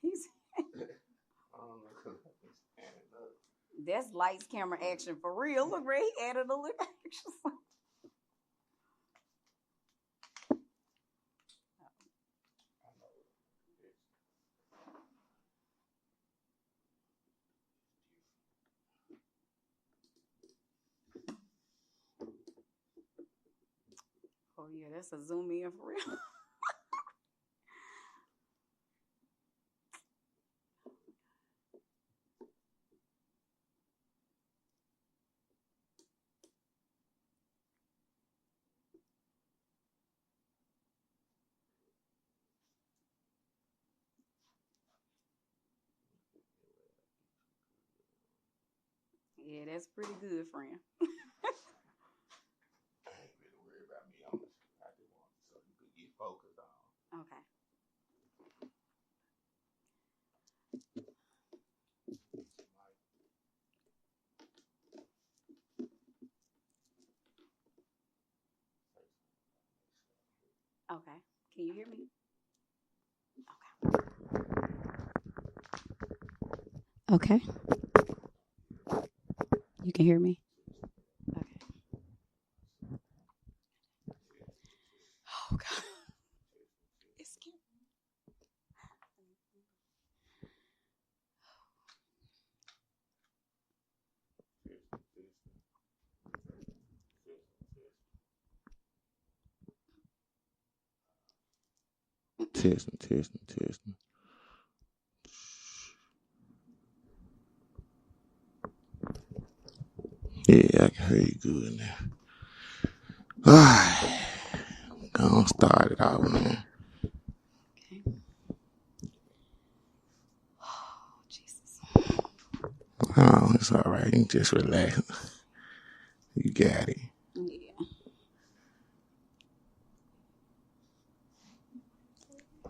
He's that's lights, camera, action for real. Look, Ray, he added a little extra. Oh yeah, that's a zoom in for real. Yeah, that's pretty good, friend. I ain't really worried about me on this. I just want so you could get focused on. Okay. Okay. Can you hear me? Okay. You can hear me? Okay. Oh, God. It's cute. Testing. Yeah, I can hear you good now. Alright. Gonna start it out, man. Okay. Oh, Jesus. Oh, it's alright. You just relax. You got it. Yeah.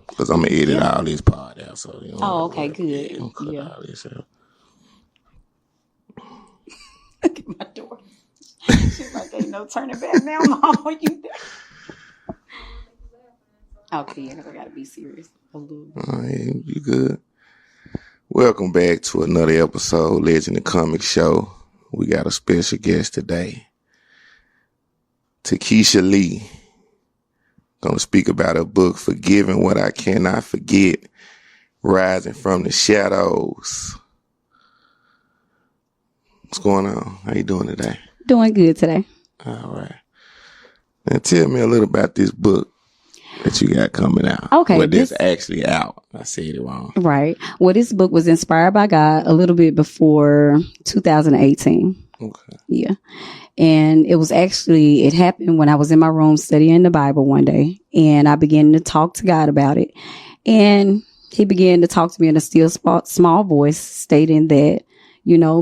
Because I'm going to edit all this part out. So you Oh, okay, good. Yeah, I'm cut all this out. Look at my daughter. She's like, ain't no turning back now, Mama. You there? Okay, yeah, I gotta be serious a little bit. All right, you good? Welcome back to another episode, Legend of Comic Show. We got a special guest today, Takiesha Lee. Gonna speak about her book, Forgiving What I Cannot Forget, Rising from the Shadows. What's going on? How you doing today? Doing good today. All right. Now tell me a little about this book that you got coming out. Okay. Well, this actually out. I said it wrong. Right. Well, this book was inspired by God a little bit before 2018. Okay. Yeah. And it happened when I was in my room studying the Bible one day, and I began to talk to God about it. And he began to talk to me in a still small voice, stating that,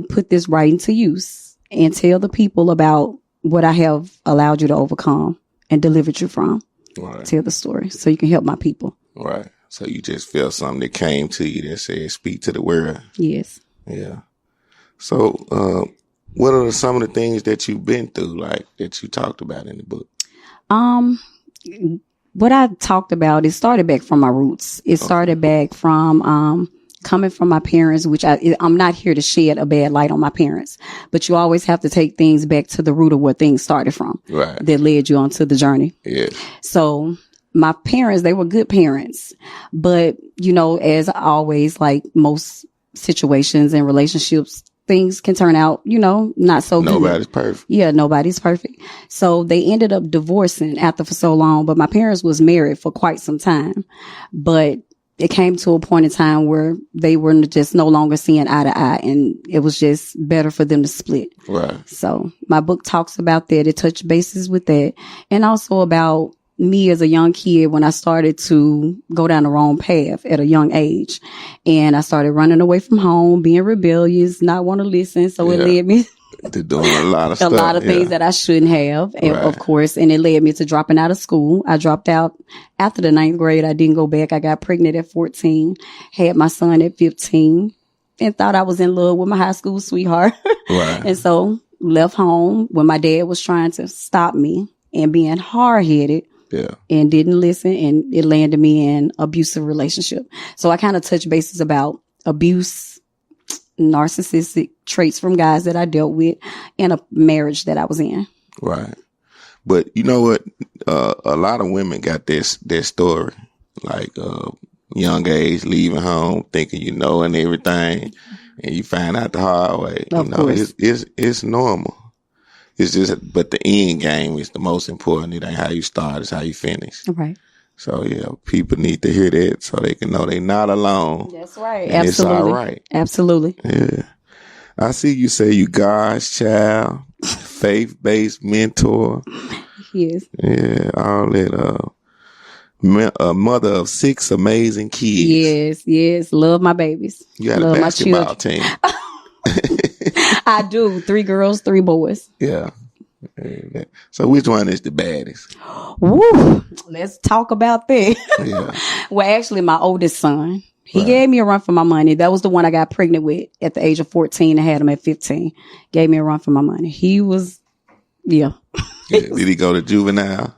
put this writing to use and tell the people about what I have allowed you to overcome and delivered you from. Right. Tell the story so you can help my people. Right. So you just felt something that came to you that said, speak to the world. Yes. Yeah. So, what are some of the things that you've been through, like that you talked about in the book? What I talked about, it started back from my roots. It started back from coming from my parents, which I'm not here to shed a bad light on my parents, but you always have to take things back to the root of where things started from. Right. That led you onto the journey. Yes. So my parents, they were good parents, but as always, like most situations and relationships, things can turn out, not so good. Nobody's perfect. Yeah, nobody's perfect. So they ended up divorcing after for so long, but my parents was married for quite some time. But it came to a point in time where they were just no longer seeing eye to eye, and it was just better for them to split. Right. So my book talks about that. It touched bases with that, and also about me as a young kid when I started to go down the wrong path at a young age, and I started running away from home, being rebellious, not want to listen. So it led me to doing a lot of stuff. A lot of things that I shouldn't have, and of course, and it led me to dropping out of school. I dropped out after the 9th grade. I didn't go back. I got pregnant at 14, had my son at 15, and thought I was in love with my high school sweetheart. Right. And so left home when my dad was trying to stop me and being hard-headed. Yeah. and didn't listen, and it landed me in abusive relationship. So I kind of touch bases about abuse, narcissistic traits from guys that I dealt with in a marriage that I was in. Right. But you know what? A lot of women got their story, like young age, leaving home, thinking you know and everything, and you find out the hard way. Of course. It's normal. It's just, but the end game is the most important. It ain't how you start; it's how you finish. Right. So yeah, people need to hear that so they can know they're not alone. That's right. And Absolutely. it's all right. Absolutely. Yeah. I see you say you God's child, faith-based mentor. Yes. Yeah, all that. A mother of 6 amazing kids. Yes. Yes. Love my babies. You got Love a my basketball children. team. I do. 3 girls, 3 boys. Yeah. So which one is the baddest? Woo. Let's talk about that. Yeah. Well, actually, my oldest son, he Right. gave me a run for my money. That was the one I got pregnant with at the age of 14 and had him at 15. Gave me a run for my money. He was, yeah. Did he go to juvenile?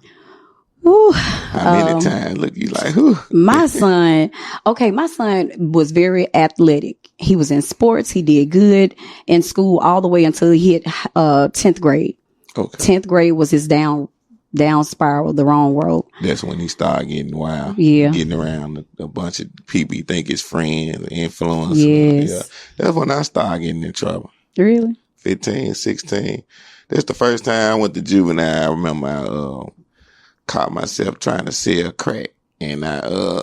Woo. How many times? Look, you like, who? My son was very athletic. He was in sports. He did good in school all the way until he hit 10th grade. Okay. 10th grade was his down spiral, the wrong road. That's when he started getting wild. Yeah. Getting around a bunch of people he think his friends, influencers. Yes. Yeah. That's when I started getting in trouble. Really? 15, 16. That's the first time I went to juvenile. I remember I caught myself trying to sell crack. And I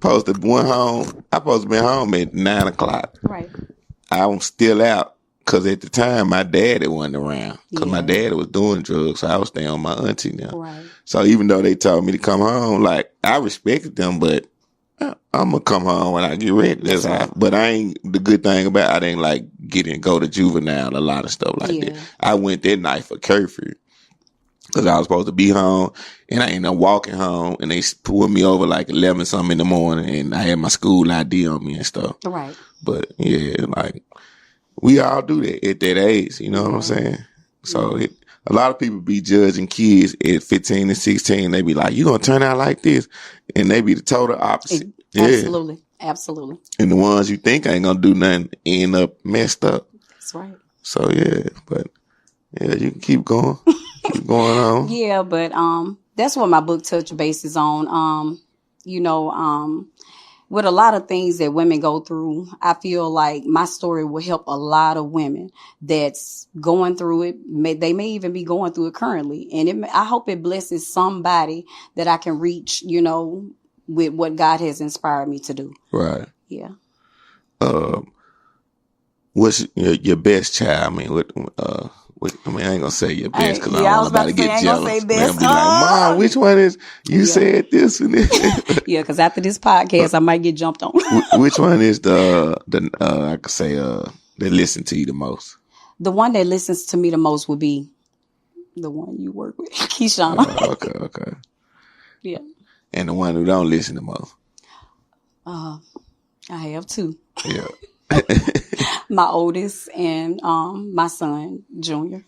posted one home. I supposed to be home at 9 o'clock. Right. I was still out because at the time my daddy wasn't around because my Yeah. daddy was doing drugs. So I was staying on my auntie now. Right. So even though they told me to come home, like I respected them, but I'm gonna come home when I get ready. That's how. But I ain't, the good thing about it, I didn't like go to juvenile, a lot of stuff like that. I went that night for curfew because I was supposed to be home, and I ended up walking home, and they pulled me over like 11 something in the morning, and I had my school ID on me and stuff. Right. But yeah, like we all do that at that age, you know what I'm saying? So a lot of people be judging kids at 15 and 16. They be like, you gonna turn out like this? And they be the total opposite. Absolutely. Absolutely. And the ones you think ain't gonna do nothing end up messed up. That's right. So yeah, but yeah, you can keep going. Keep going on. Yeah, but that's what my book touch bases on. With a lot of things that women go through, I feel like my story will help a lot of women that's going through it. They may even be going through it currently. And I hope it blesses somebody that I can reach, with what God has inspired me to do. Right. Yeah. What's your best child? I mean, I ain't gonna say your best because I don't want nobody to get jealous. They'll be like, Mom, which one is, you said this and this. Yeah, because after this podcast, I might get jumped on. Which one is I could say, that listen to you the most? The one that listens to me the most would be the one you work with, Keisha. Okay. Yeah. And the one who don't listen the most? I have 2. Yeah. My oldest and my son, Junior.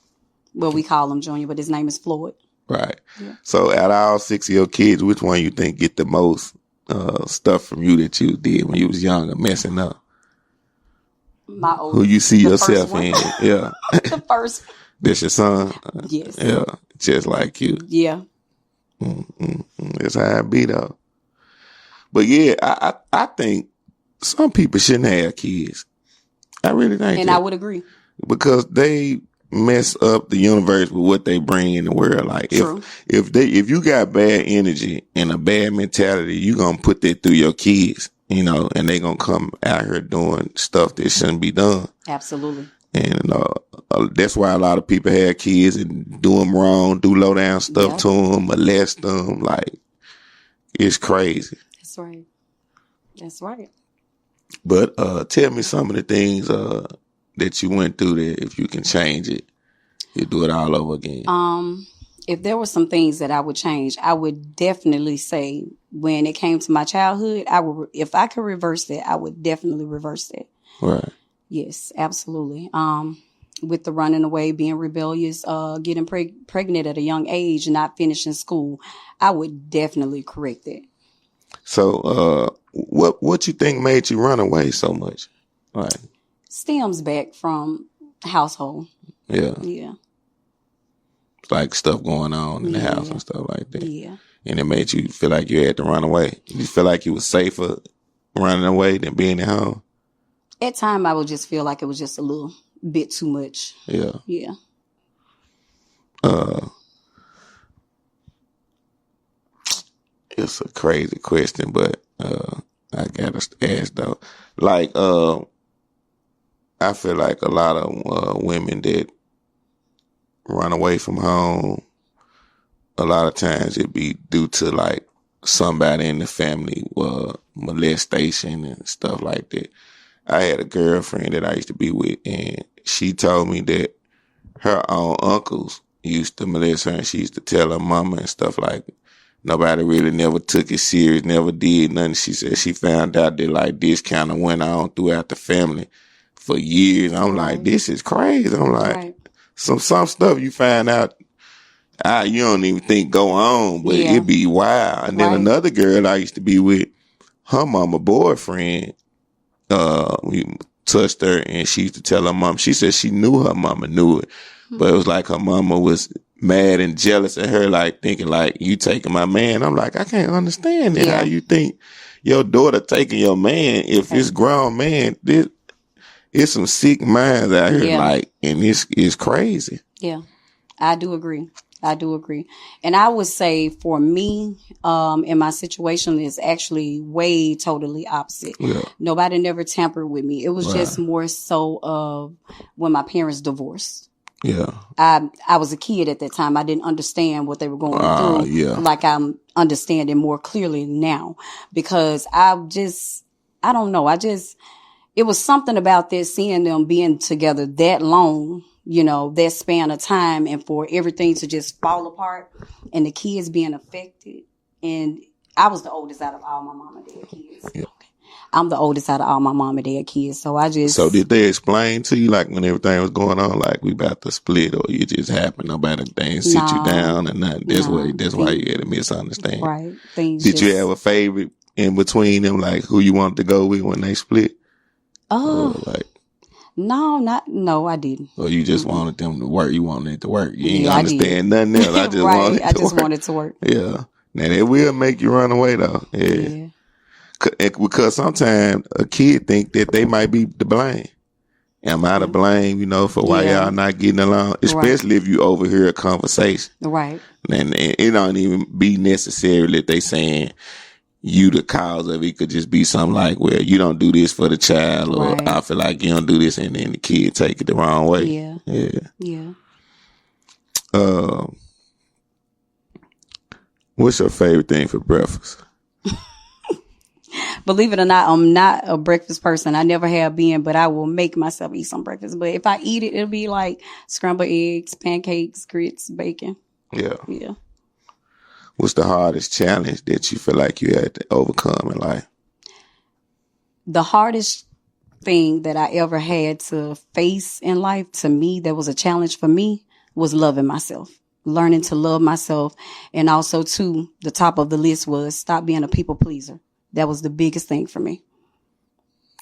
Well, we call him Junior, but his name is Floyd. Right. Yeah. So out of all 6 of your kids, which one you think get the most stuff from you that you did when you was younger, messing up? My oldest. Who you see yourself one. in? Yeah. The first. That's your son? Yes. Yeah. Just like you. Yeah. That's how it be though. But yeah, I think some people shouldn't have kids. I really think And that. I would agree. Because they mess up the universe with what they bring in the world. Like True. if you got bad energy and a bad mentality, you gonna put that through your kids, and they gonna come out here doing stuff that shouldn't be done. Absolutely. And that's why a lot of people have kids and do them wrong, do low down stuff to them, molest them. Like, it's crazy. That's right. That's right. But tell me some of the things that you went through that if you can change it, you do it all over again. If there were some things that I would change, I would definitely say when it came to my childhood, if I could reverse that, I would definitely reverse that. Right. Yes, absolutely. with the running away, being rebellious, getting pregnant at a young age, and not finishing school. I would definitely correct that. So, what you think made you run away so much? Like, Stems back from household. yeah, Yeah. like stuff going on in the house Yeah. and stuff like that. Yeah. And it made you feel like you had to run away. You feel like you was safer running away than being at home? At time, I would just feel like it was just a little bit too much. Yeah. Yeah. It's a crazy question, but I gotta ask though. Like, I feel like a lot of women that run away from home, a lot of times it be due to like somebody in the family molestation and stuff like that. I had a girlfriend that I used to be with, and she told me that her own uncles used to molest her, and she used to tell her mama and stuff like that. Nobody really never took it serious, never did nothing. She said she found out that like this kind of went on throughout the family for years. I'm like, this is crazy. I'm like, some stuff you find out, you don't even think go on, but it be wild. And then another girl I used to be with, her mama boyfriend, we touched her, and she used to tell her mom. She said she knew her mama knew it, but it was like her mama was mad and jealous at her, like thinking like, you taking my man. I'm like, I can't understand that. How you think your daughter taking your man if it's grown man? It's some sick minds out here, like, and it's crazy. Yeah, I do agree. And I would say for me, in my situation, is actually way totally opposite. Yeah. Nobody never tampered with me. It was just more so of when my parents divorced. Yeah. I was a kid at that time. I didn't understand what they were going through. Yeah. Like I'm understanding more clearly now, because I don't know. It was something about this, seeing them being together that long, that span of time, and for everything to just fall apart and the kids being affected. And I was the oldest out of all my mom and dad kids. Yeah. I'm the oldest out of all my mom and dad kids. So did they explain to you, like, when everything was going on, like, we about to split, or it just happened? Nobody didn't sit you down and nothing. That's why you had a misunderstanding. Right. Did you have a favorite in between them, like who you wanted to go with when they split? Oh, no, I didn't. Or you just wanted them to work? You wanted it to work. You ain't understand nothing else. I just wanted it to work. Yeah. Now that will make you run away though. Yeah. Because sometimes a kid think that they might be to blame. Am I to blame, for why y'all not getting along? Especially if you overhear a conversation. Right. And it don't even be necessarily that they saying you the cause of it. It could just be something like, well, you don't do this for the child, or I feel like you don't do this, and then the kid take it the wrong way. Yeah. Yeah. What's your favorite thing for breakfast? Believe it or not, I'm not a breakfast person. I never have been, but I will make myself eat some breakfast. But if I eat it, it'll be like scrambled eggs, pancakes, grits, bacon. Yeah. Yeah. What's the hardest challenge that you feel like you had to overcome in life? The hardest thing that I ever had to face in life, to me, that was a challenge for me, was loving myself. Learning to love myself. And also, too, the top of the list was stop being a people pleaser. That was the biggest thing for me.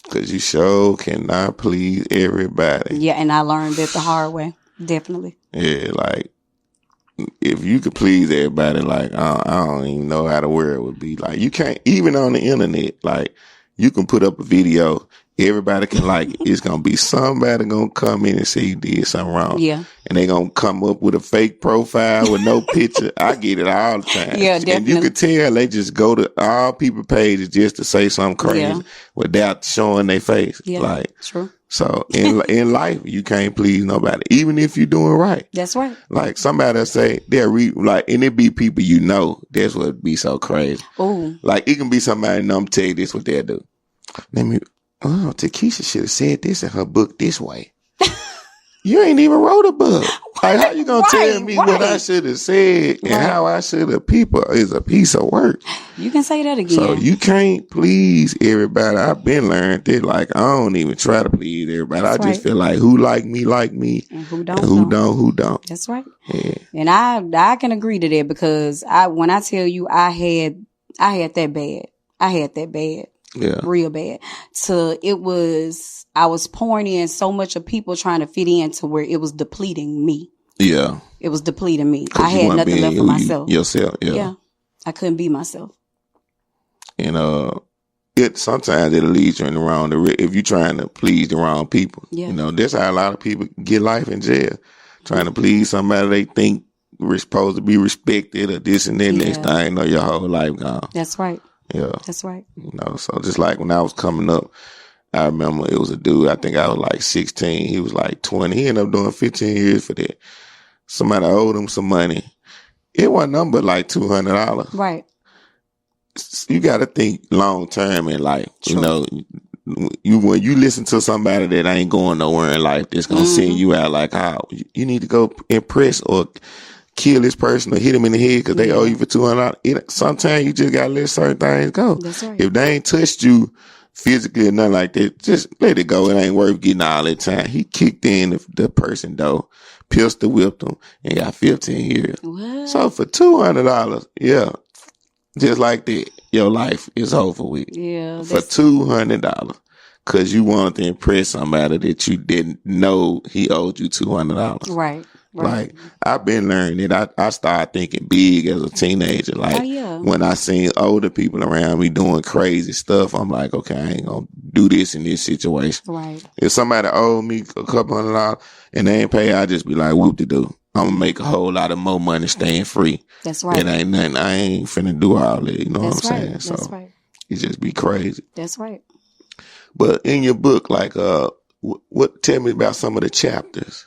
Because you sure cannot please everybody. Yeah, and I learned that the hard way. Definitely. Yeah, like, if you could please everybody, like, I don't even know how the world would be. Like, you can't, even on the internet, like, you can put up a video, everybody can like it. It's going to be somebody going to come in and say you did something wrong. Yeah. And they going to come up with a fake profile with no picture. I get it all the time. Yeah, definitely. And you could tell they just go to all people pages just to say something crazy without showing their face. Yeah, like, true. So in life, you can't please nobody, even if you're doing right. That's right. Like somebody say and it be people that's what be so crazy. Oh, like it can be somebody, and I'm tell you this what they'll do. Takiesha should have said this in her book this way. You ain't even wrote a book. Like, how you gonna tell me what I should have said and how I should have people is a piece of work. You can say that again. So you can't please everybody. I've been learned that, like, I don't even try to please everybody. That's I just feel like who like me, and who don't, and who don't. That's right. Yeah. And I can agree to that, because when I tell you I had that bad. I had that bad. Yeah. Real bad. I was pouring in so much of people trying to fit in to where it was depleting me. Yeah. It was depleting me. I had nothing left for myself. Yourself. Yeah. Yeah. I couldn't be myself. And sometimes it'll lead you in the wrong direction if you're trying to please the wrong people. Yeah. You know, that's how a lot of people get life in jail. Trying to please somebody they think we're supposed to be respected or this and that. Next thing you know, your whole life gone. That's right. Yeah. That's right. You know, so just like when I was coming up, I remember it was a dude, I think I was like 16. He was like 20. He ended up doing 15 years for that. Somebody owed him some money. It wasn't nothing but like $200. Right. You got to think long term in life. True. You know, when you listen to somebody that ain't going nowhere in life, that's going to send you out like, you need to go impress or kill this person or hit him in the head because they owe you for $200. Sometimes you just got to let certain things go. That's right. If they ain't touched you physically or nothing like that, just let it go. It ain't worth getting all that time. He kicked in the person though, pistol whipped him, and got 15 years. What? So for $200, yeah, just like that, your life is over with. Yeah. For $200. Cause you wanted to impress somebody that you didn't know he owed you $200. Right. Like, I've been learning that I started thinking big as a teenager. Like, when I seen older people around me doing crazy stuff, I'm like, okay, I ain't gonna do this in this situation. Right. If somebody owed me a couple $100 and they ain't pay, I just be like, whoop de do. I'm gonna make a whole lot of more money staying free. That's right. It ain't nothing. I ain't finna do all that. You know what I'm saying? So That's right. it just be crazy. That's right. But in your book, like, what? Tell me about some of the chapters.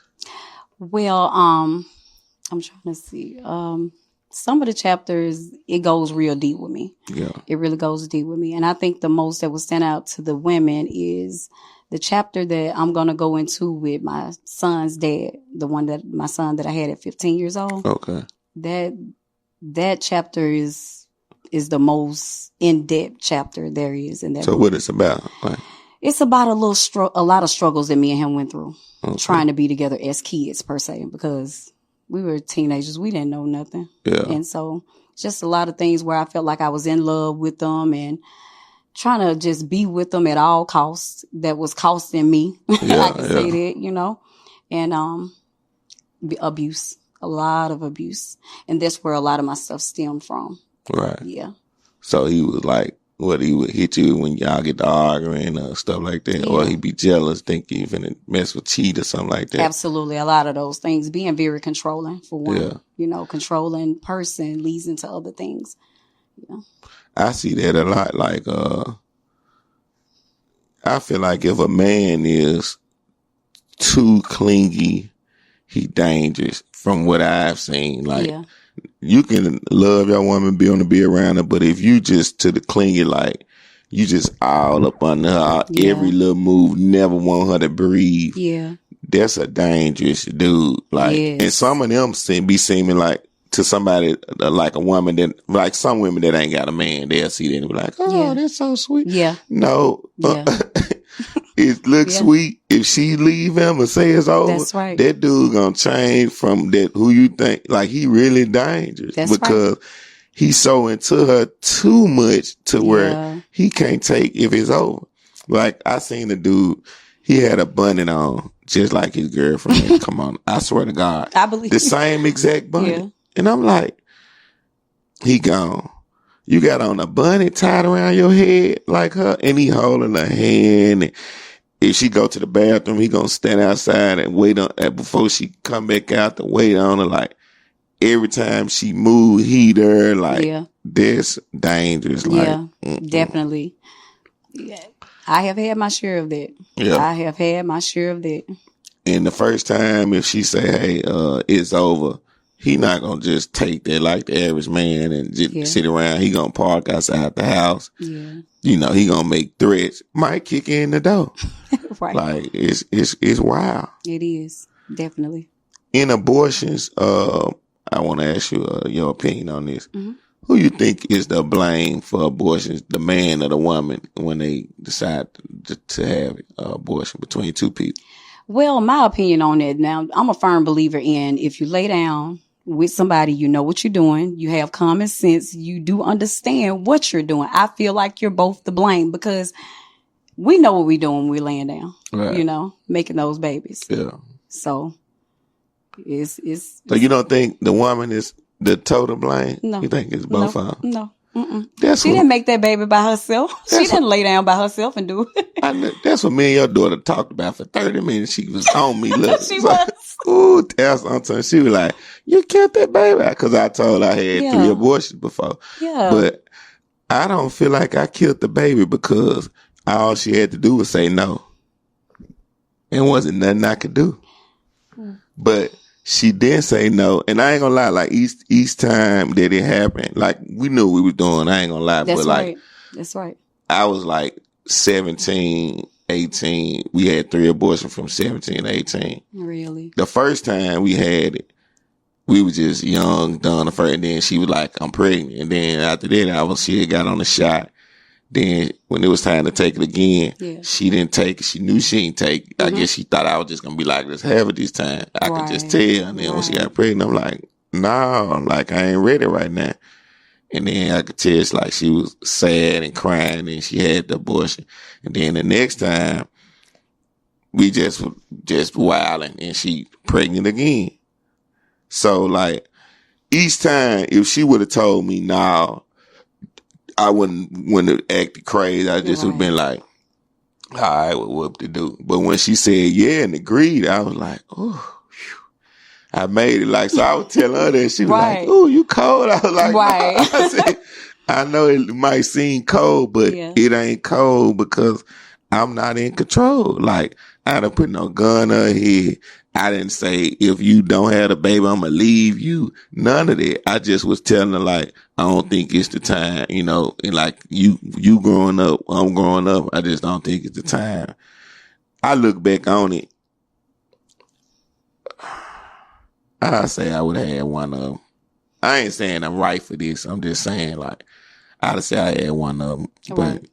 Well, I'm trying to see. Some of the chapters, it goes real deep with me. Yeah. It really goes deep with me. And I think the most that will stand out to the women is the chapter that I'm going to go into with my son's dad, my son that I had at 15 years old. Okay. That chapter is the most in-depth chapter there is in that So book. what it's about? Like, it's about a lot of struggles that me and him went through. Okay. Trying to be together as kids per se, because we were teenagers. We didn't know nothing. Yeah. And so just a lot of things where I felt like I was in love with them and trying to just be with them at all costs. That was costing me. Yeah, I can say that, you know, and, abuse, a lot of abuse. And that's where a lot of my stuff stemmed from. Right. Yeah. So he was like, he would hit you when y'all get to arguing or stuff like that, or he'd be jealous, think you finna mess with cheat or something like that. Absolutely, a lot of those things. Being very controlling for one, you know, controlling person leads into other things. Yeah, I see that a lot. Like, I feel like if a man is too clingy, he dangerous. From what I've seen, like. Yeah. You can love your woman, be around her, but if you just to the clingy, like, you just all up under her, every little move, never want her to breathe. Yeah. That's a dangerous dude. Like, and some of them be seeming like to somebody, like a woman that, like some women that ain't got a man, they'll see that and be like, oh, that's so sweet. Yeah. No. Yeah. It looks sweet. If she leave him and say it's over, that's right. That dude gonna change from that who you think, like, he really dangerous. That's because he's so into her too much to where he can't take if it's over. Like, I seen a dude, he had a bunny on just like his girlfriend. Come on. I swear to God. I believe the same exact bunny. Yeah. And I'm like, he gone. You got on a bunny tied around your head like her, and he holding her hand. And if she go to the bathroom, he gonna stand outside and wait on before she come back out to wait on her. Like, every time she move, he there. Like, that's dangerous. Like, definitely. Yeah, I have had my share of that. Yeah, I have had my share of that. And the first time, if she say, "Hey, it's over," he not gonna just take that like the average man and just sit around. He gonna park outside the house. Yeah. You know, he gonna make threats. Might kick in the door. Right. Like, it's wild. It is. Definitely. in abortions, I want to ask you your opinion on this. Mm-hmm. Who you think is the blame for abortions, the man or the woman, when they decide to have abortion between two people? Well, my opinion on it now, I'm a firm believer in if you lay down with somebody, you know what you're doing, you have common sense, you do understand what you're doing. I feel like you're both to blame because we know what we're doing when we're laying down, Right. you know, making those babies. Yeah. So it's So you don't think the woman is the total blame? No. You think it's both of them? No. Mm-mm. That's She what, didn't make that baby by herself. She didn't lay down by herself and do it. that's what me and your daughter talked about for 30 minutes. She was on me. Look, She so, was. Ooh, that's something. She was like, "You killed that baby," because I told her I had 3 abortions before. Yeah. But I don't feel like I killed the baby because all she had to do was say no. It wasn't nothing I could do. But she did say no, and I ain't gonna lie. Like each time that it happened, like we knew what we was doing. I ain't gonna lie, That's but right. like That's right. I was like 17, 18. We had 3 abortions from 17 to 18. Really? The first time we had it, we were just young, done the first, and then she was like, "I'm pregnant." And then after that, she had got on the shot. Then when it was time to take it again, she didn't take it. She knew she didn't take it. I guess she thought I was just gonna be like, "Let's have it this time." I could just tell. And then when she got pregnant, I'm like, "No, like I ain't ready right now." And then I could tell like she was sad and crying, and she had the abortion. And then the next time, we just wilding, and she pregnant again. So like each time, if she would have told me no, I wouldn't have acted crazy. I just would have been like, all right, well, what to do? But when she said yeah and agreed, I was like, oh, I made it. Like, so I was telling her that. She was like, oh, you cold? I was like, right. No. I said, I know it might seem cold, but it ain't cold because I'm not in control. Like, I didn't put no gun on her head. I didn't say, if you don't have a baby, I'm going to leave you. None of that. I just was telling her, like, I don't think it's the time, you know, and like you growing up, I'm growing up. I just don't think it's the time. I look back on it. I say I would have had one of them. I ain't saying I'm right for this. I'm just saying, like, I'd say I had one of them. But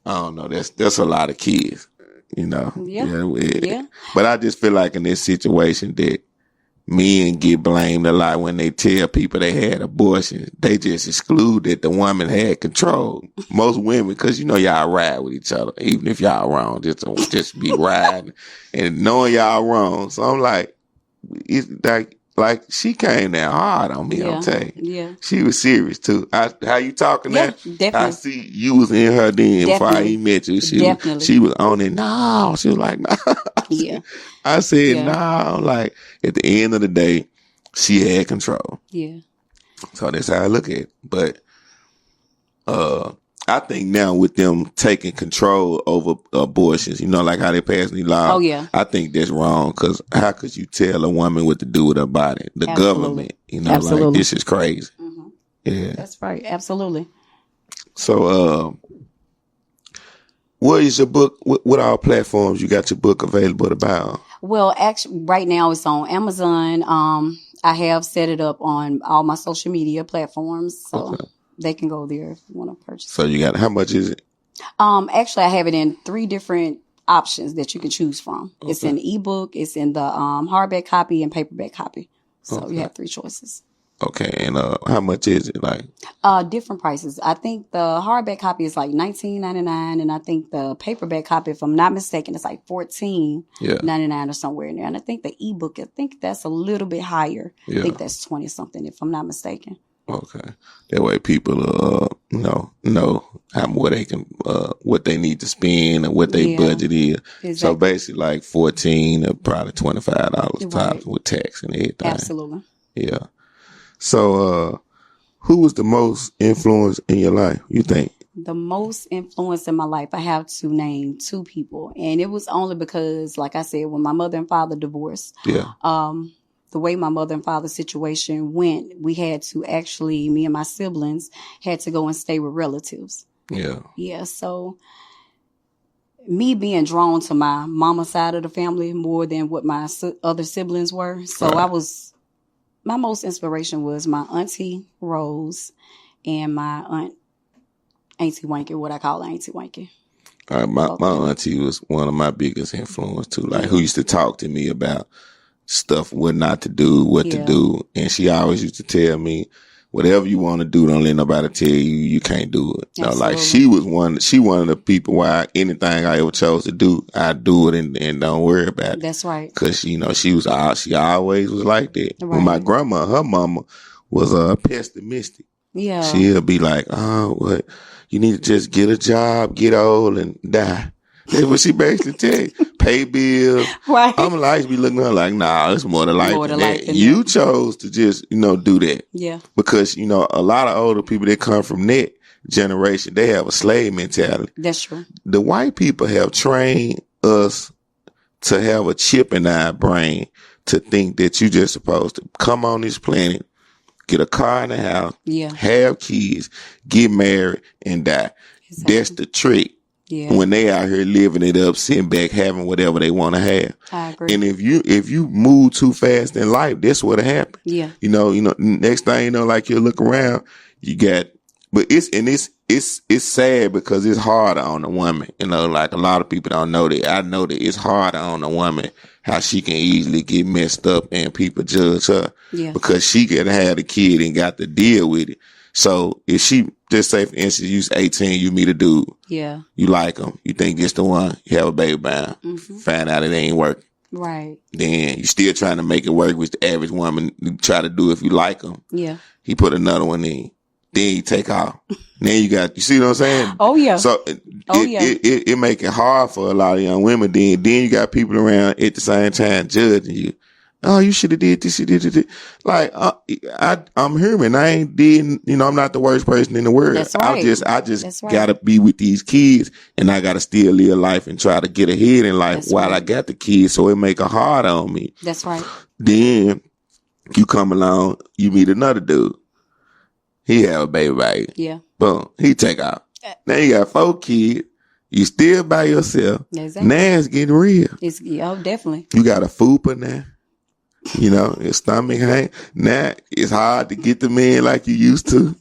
I don't know. That's a lot of kids. You know, yeah. But I just feel like in this situation that men get blamed a lot when they tell people they had abortions. They just exclude that the woman had control. Most women, because you know y'all ride with each other, even if y'all wrong, just be riding and knowing y'all wrong. So I'm like, it's like she came down hard on me. I'm telling you. Yeah. She was serious too. How you talking now? Definitely. I see you was in her then before I even met you. She was on it. No, she was like, no. Yeah. I said, no. Like at the end of the day, she had control. Yeah. So that's how I look at it. But I think now with them taking control over abortions, you know, like how they passed the law. Oh, yeah. I think that's wrong because how could you tell a woman what to do with her body? The government, you know, like this is crazy. Mm-hmm. Yeah. That's right. Absolutely. So, what is your book? What all platforms you got your book available to buy on? Well, actually, right now it's on Amazon. I have set it up on all my social media platforms. So. Okay. They can go there if you want to purchase. So you got, how much is it? Actually I have it in 3 different options that you can choose from. Okay. It's in ebook, it's in the hardback copy and paperback copy. So you have 3 choices. Okay, and how much is it like? Different prices. I think the hardback copy is like $19.99, and I think the paperback copy, if I'm not mistaken, it's like $14.99 or somewhere in there. And I think the ebook, I think that's a little bit higher. Yeah. I think that's 20 something, if I'm not mistaken. Okay, that way people know how more they can what they need to spend and what their budget is. Exactly. So basically, like $14 or probably $25 tops with tax and everything. Absolutely. Yeah. So, who was the most influence in your life, you think? The most influence in my life, I have to name 2 people, and it was only because, like I said, when my mother and father divorced. Yeah. The way my mother and father's situation went, we had to actually, me and my siblings had to go and stay with relatives. Yeah. Yeah. So me being drawn to my mama side of the family more than what my other siblings were. So my most inspiration was my auntie Rose and my aunt Auntie Wanky, what I call Auntie Wanky. My auntie was one of my biggest influence too, like who used to talk to me about stuff, what not to do, what to do. And she always used to tell me, whatever you want to do, don't let nobody tell you can't do it. You know, like she was one of the people why anything I ever chose to do, I do it and don't worry about it. That's right. Cause you know, she always was like that. Right. When my grandma, her mama was pessimistic. Yeah. She'll be like, oh, what? You need to just get a job, get old and die. That's what she basically tell you. Pay bills. Right. I'm like, be looking at her like, nah, it's more than life than that. You chose to just, do that. Yeah. Because, a lot of older people that come from that generation, they have a slave mentality. That's true. The white people have trained us to have a chip in our brain to think that you just supposed to come on this planet, get a car in the house, have kids, get married, and die. Exactly. That's the trick. Yeah. When they out here living it up, sitting back, having whatever they want to have. I agree. And if you move too fast in life, that's what'll happen. Yeah. Next thing like you look around, you got, but it's sad because it's harder on a woman. Like a lot of people don't know that. I know that it's harder on a woman how she can easily get messed up and people judge her. Yeah. Because she could have a kid and got to deal with it. So if she, just say for instance, you's 18, you meet a dude. Yeah. You like him. You think this the one. You have a baby by him. Mm-hmm. Find out it ain't working. Right. Then you still trying to make it work, which the average woman try to do if you like him. Yeah. He put another one in. Then you take off. Then you see what I'm saying? Oh, yeah. So it make it hard for a lot of young women. Then you got people around at the same time judging you. Oh, you should have did this, you did it. Like, I'm human. I ain't did, I'm not the worst person in the world. That's right. I just gotta be with these kids and I gotta still live life and try to get ahead in life while I got the kids. So it make it hard on me. That's right. Then you come along, you meet another dude. He have a baby. Yeah. Boom. He take out. Now you got 4 kids. You still by yourself. Exactly. Now it's getting real. Definitely. You got a fupa now. Your stomach hang. Now it's hard to get the man like you used to.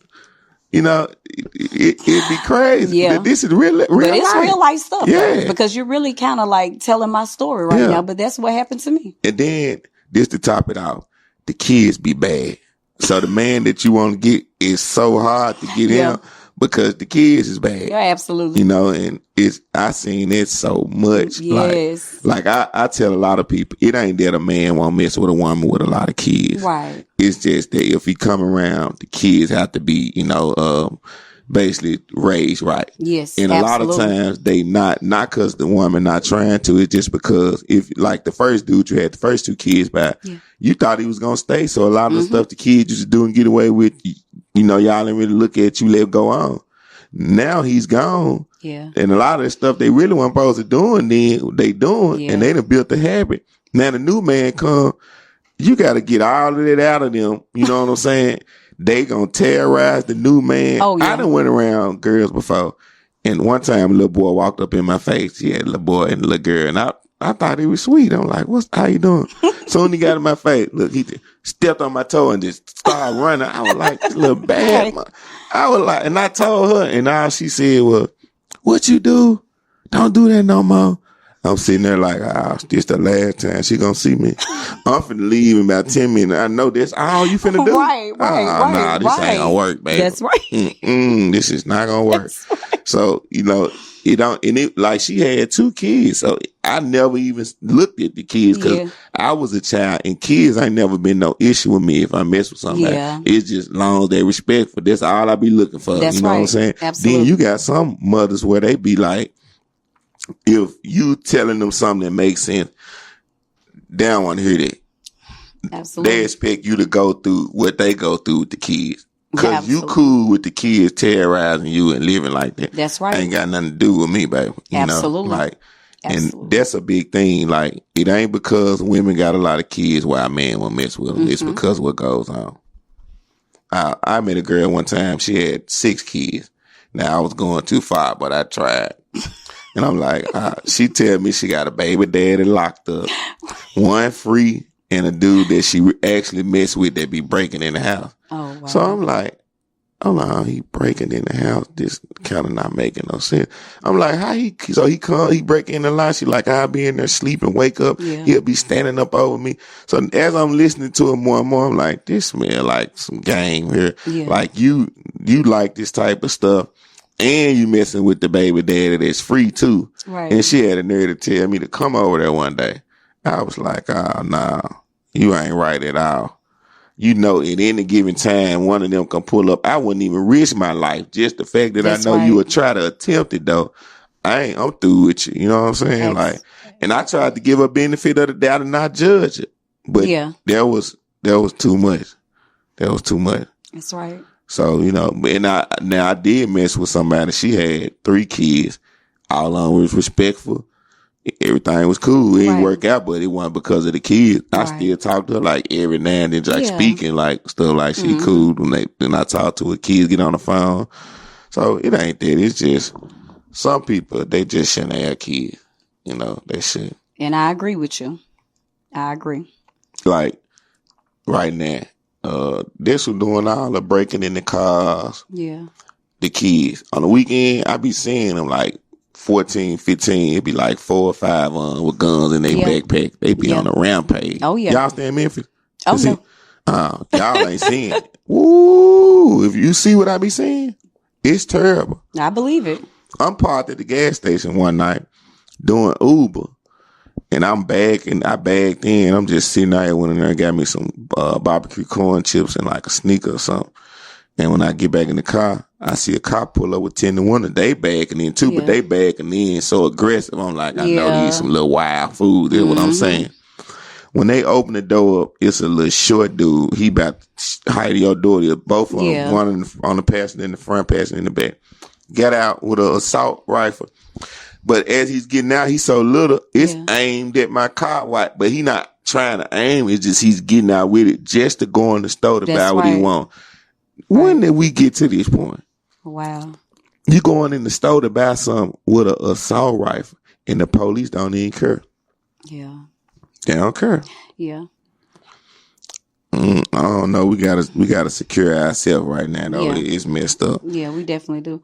It'd be crazy. Yeah. This is real but it's life. Real life stuff. Yeah. Though, because you're really kind of like telling my story right now, but that's what happened to me. And then, just to top it off, the kids be bad. So the man that you want to get is so hard to get in because the kids is bad. Yeah, absolutely. And I seen it so much. Yes. Like I tell a lot of people, it ain't that a man won't mess with a woman with a lot of kids. Right. It's just that if he come around, the kids have to be, basically raised right. Yes. And absolutely. A lot of times they not cause the woman not trying to, it's just because if like the first dude you had the first 2 kids by, you thought he was going to stay. So a lot of the stuff the kids used to do and get away with, y'all didn't really look at you, let go on. Now he's gone. Yeah. And a lot of the stuff they really weren't supposed to doing then, they doing, and they done built the habit. Now the new man come, you got to get all of it out of them. You know what I'm saying? They gonna terrorize the new man. Oh, yeah. I done went around girls before. And one time a little boy walked up in my face. He had a little boy and a little girl. And I thought he was sweet. I'm like, how you doing? Soon he got in my face. Look, he stepped on my toe and just started running. I was like, this little bad. I was like, and I told her, and all she said was, what you do? Don't do that no more. I'm sitting there like, this the last time she gonna see me. I'm finna leave in about 10 minutes. I know that's all you finna do. Right. Nah, this ain't gonna work, baby. That's right. This is not gonna work. Right. So, it don't, and it, like she had 2 kids. So I never even looked at the kids because I was a child and kids ain't never been no issue with me if I mess with somebody. Yeah. It's just long as they respectful. That's all I be looking for. That's you know what I'm saying? Absolutely. Then you got some mothers where they be like, if you telling them something that makes sense, they don't want to hear that. Absolutely. They expect you to go through what they go through with the kids. Cause you cool with the kids terrorizing you and living like that. That's right. Ain't got nothing to do with me, baby. Absolutely. And that's a big thing. Like, it ain't because women got a lot of kids why a man won't mess with them. It's because what goes on. I met a girl one time. She had 6 kids. Now I was going too far, but I tried. And I'm like, she tell me she got a baby daddy locked up, one free, and a dude that she actually messed with that be breaking in the house. Oh, wow. So I'm like, he breaking in the house. This kind of not making no sense. I'm like, he break in the line. She like, I'll be in there sleeping, wake up. Yeah. He'll be standing up over me. So as I'm listening to him more and more, I'm like, this smell like some game here. Yeah. Like you like this type of stuff. And you messing with the baby daddy that's free too. Right. And she had a nerve to tell me to come over there one day. I was like, nah, you ain't right at all. You know, at any given time, one of them can pull up. I wouldn't even risk my life. Just the fact that I know you would try to attempt it though. I'm through with you. You know what I'm saying? And I tried to give her benefit of the doubt and not judge it. But that was too much. That was too much. That's right. So, you know, and I did mess with somebody. She had 3 kids. All of them was respectful. Everything was cool. It didn't work out, but it wasn't because of the kids. I still talk to her like every now and then, like speaking like stuff like she cool. When I talk to her, kids get on the phone. So it ain't that. It's just some people, they just shouldn't have kids. You know, they should. And I agree with you. I agree. Like right now, this was doing all the breaking in the cars. Yeah. The kids. On the weekend, I be seeing them like 14, 15. It'd be like 4 or 5 with guns in their backpack. They be on a rampage. Oh, yeah. Y'all stay in Memphis? Oh, no. Y'all ain't seeing it. Woo! If you see what I be seeing, it's terrible. I believe it. I'm parked at the gas station one night doing Uber. And I bagged in. I'm just sitting out here, went in there and got me some barbecue corn chips and like a sneaker or something. And when I get back in the car, I see a cop pull up with 10 to 1. They bagging in too, but they bagging in so aggressive. I'm like, I know these some little wild food. That's what I'm saying. When they open the door up, it's a little short dude. He about the height of your daughter. Both of them, one on the passenger in the front, passenger in the back. Got out with an assault rifle. But as he's getting out, he's so little, it's aimed at my car. But he not trying to aim. It's just he's getting out with it just to go in the store to buy what he want. When did we get to this point? Wow. You going in the store to buy something with an assault rifle, and the police don't even care. Yeah. They don't care. Yeah. I don't know. We gotta secure ourselves right now, though. Yeah. It's messed up. Yeah, we definitely do.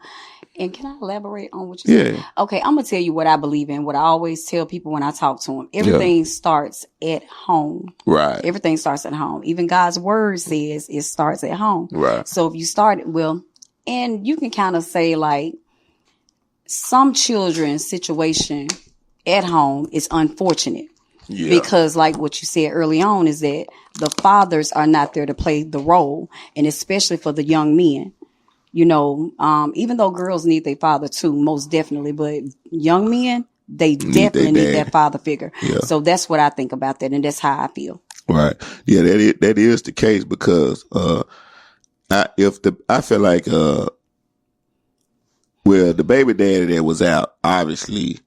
And can I elaborate on what you said? Yeah. Okay, I'm going to tell you what I believe in, what I always tell people when I talk to them. Everything starts at home. Right. Everything starts at home. Even God's word says it starts at home. Right. So if you start, and you can kind of say like some children's situation at home is unfortunate. Yeah. Because like what you said early on is that the fathers are not there to play the role, and especially for the young men. You know, even though girls need their father too, most definitely, but young men, they definitely need that father figure. Yeah. So that's what I think about that, and that's how I feel. Right. Yeah, that is the case because I feel like the baby daddy that was out, obviously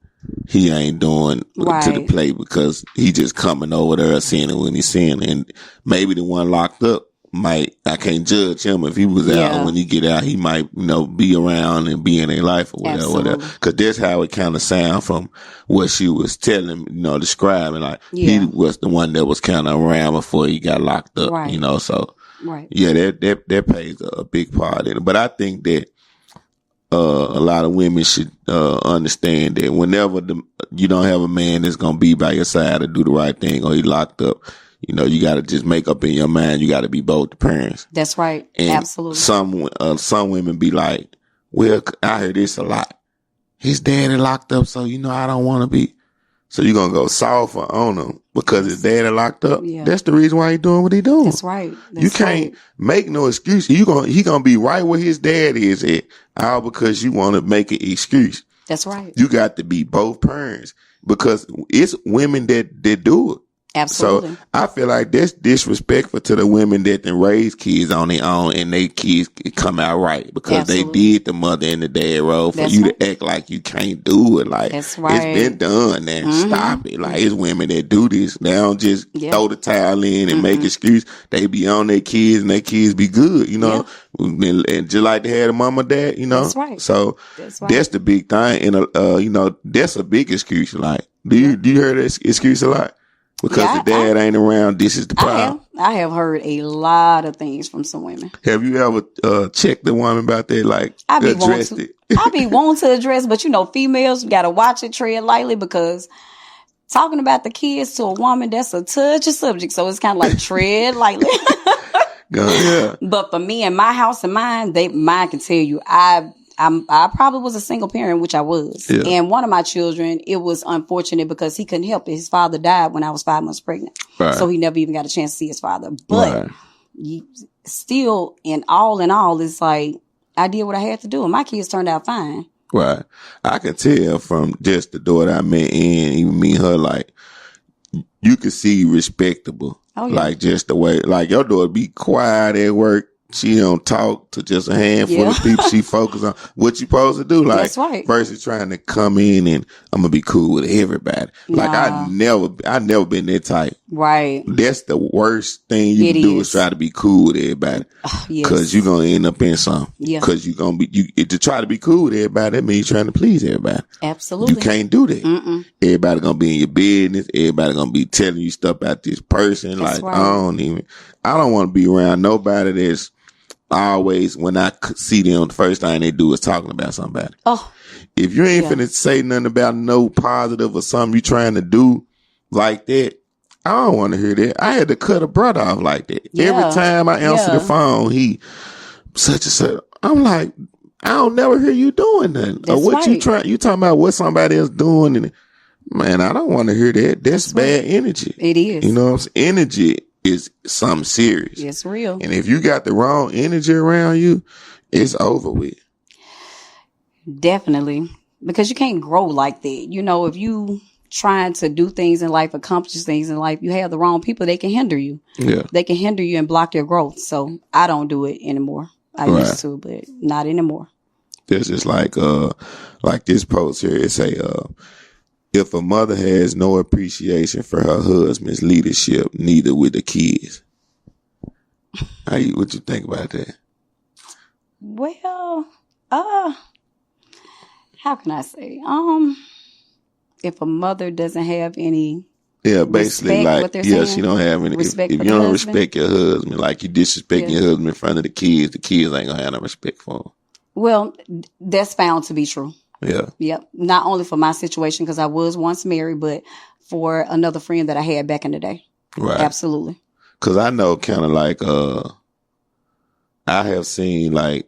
he ain't doing to the play because he just coming over there seeing it when he's seeing it, and maybe the one locked up. I can't judge him if he was out. When he get out, he might, be around and be in their life or whatever. Cause that's how it kind of sound from what she was telling, describing. Like he was the one that was kind of around before he got locked up, so yeah, that plays a big part in it. But I think that, a lot of women should, understand that whenever you don't have a man that's going to be by your side to do the right thing or he locked up, you got to just make up in your mind. You got to be both the parents. That's right. And absolutely. Some women be like, well, I hear this a lot. His daddy locked up, so I don't want to be. So you're gonna go softer on him because his daddy locked up. Yeah. That's the reason why he doing what he doing. That's right. You can't make no excuse. He gonna be right where his dad is at, all because you want to make an excuse. That's right. You got to be both parents because it's women that do it. Absolutely. So I feel like that's disrespectful to the women that then raise kids on their own and they kids come out right because Absolutely. they did the mother and the dad role. For That's you right. to act like you can't do it, like That's it's right. been done now. Stop it. Like it's women that do this. They don't just throw the towel in and make excuse. They be on their kids and their kids be good, you know. And just like they had a mama, dad, you know. That's right. So that's the big thing, and you know, that's a big excuse. Like, do you hear that excuse a lot? Because the dad ain't around, this is the problem. I have heard a lot of things from some women. Have you ever checked the woman about that? Like, addressed it? I be wanting to address, but you know, females, you got to watch it, tread lightly, because talking about the kids to a woman, that's a touchy subject. So it's kind of like tread lightly. Yeah. But for me and my house and mine can tell you, I probably was a single parent, which I was. Yeah. And one of my children, it was unfortunate because he couldn't help it. His father died when I was 5 months pregnant. Right. So he never even got a chance to see his father. But still, in all, it's like, I did what I had to do. And my kids turned out fine. Right. I can tell from just the daughter I met in, even me and her, like, you could see respectable. Oh, yeah. Like, just the way, like, your daughter be quiet at work. She don't talk to just a handful of people. She focus on what you supposed to do. Like, that's right. Versus trying to come in and I'm gonna be cool with everybody. Like, I never been that type. Right. That's the worst thing you can do is try to be cool with everybody. Cause you're gonna end up in something. Yeah. Cause you're gonna be, to try to be cool with everybody, that means you're trying to please everybody. Absolutely. You can't do that. Everybody gonna be in your business. Everybody gonna be telling you stuff about this person. That's like, right. I don't want to be around nobody that's always, when I see them, the first thing they do is talking about somebody. Oh, if you ain't finna say nothing about no positive or something you trying to do like that, I don't want to hear that. I had to cut a brother off like that. Yeah. Every time I answer the phone, he such and such. I'm like, I don't never hear you doing nothing. That's or what you talking about what somebody else doing. And man, I don't want to hear that. That's bad energy. It is. You know what I'm saying? Energy is something serious. It's real. And if you got the wrong energy around you, it's over with. Definitely. Because you can't grow like that. You know, if you trying to do things in life, accomplish things in life, you have the wrong people, they can hinder you. Yeah. They can hinder you and block your growth. So I don't do it anymore. I used to, but not anymore. This is like this post here. It say, if a mother has no appreciation for her husband's leadership, neither with the kids. What you think about that? Well, how can I say? If a mother doesn't have any, basically like, she don't have any. If you don't respect your husband, like you disrespect your husband in front of the kids ain't gonna have no respect for him. Well, that's found to be true. Yeah. Yep. Not only for my situation, because I was once married, but for another friend that I had back in the day. Right. Absolutely. Because I know kind of like, I have seen like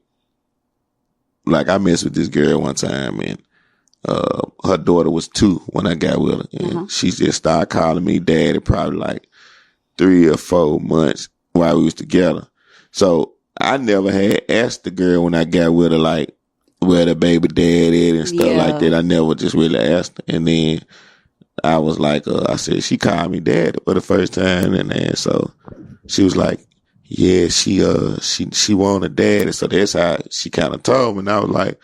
I messed with this girl one time and, her daughter was 2 when I got with her. And she just started calling me daddy probably like 3 or 4 months while we was together. So I never had asked the girl when I got with her, like, where the baby dad is and stuff like that. I never just really asked her. And then I was like, I said, she called me daddy for the first time. And then so she was like, yeah, she want a daddy. So that's how she kind of told me. And I was like,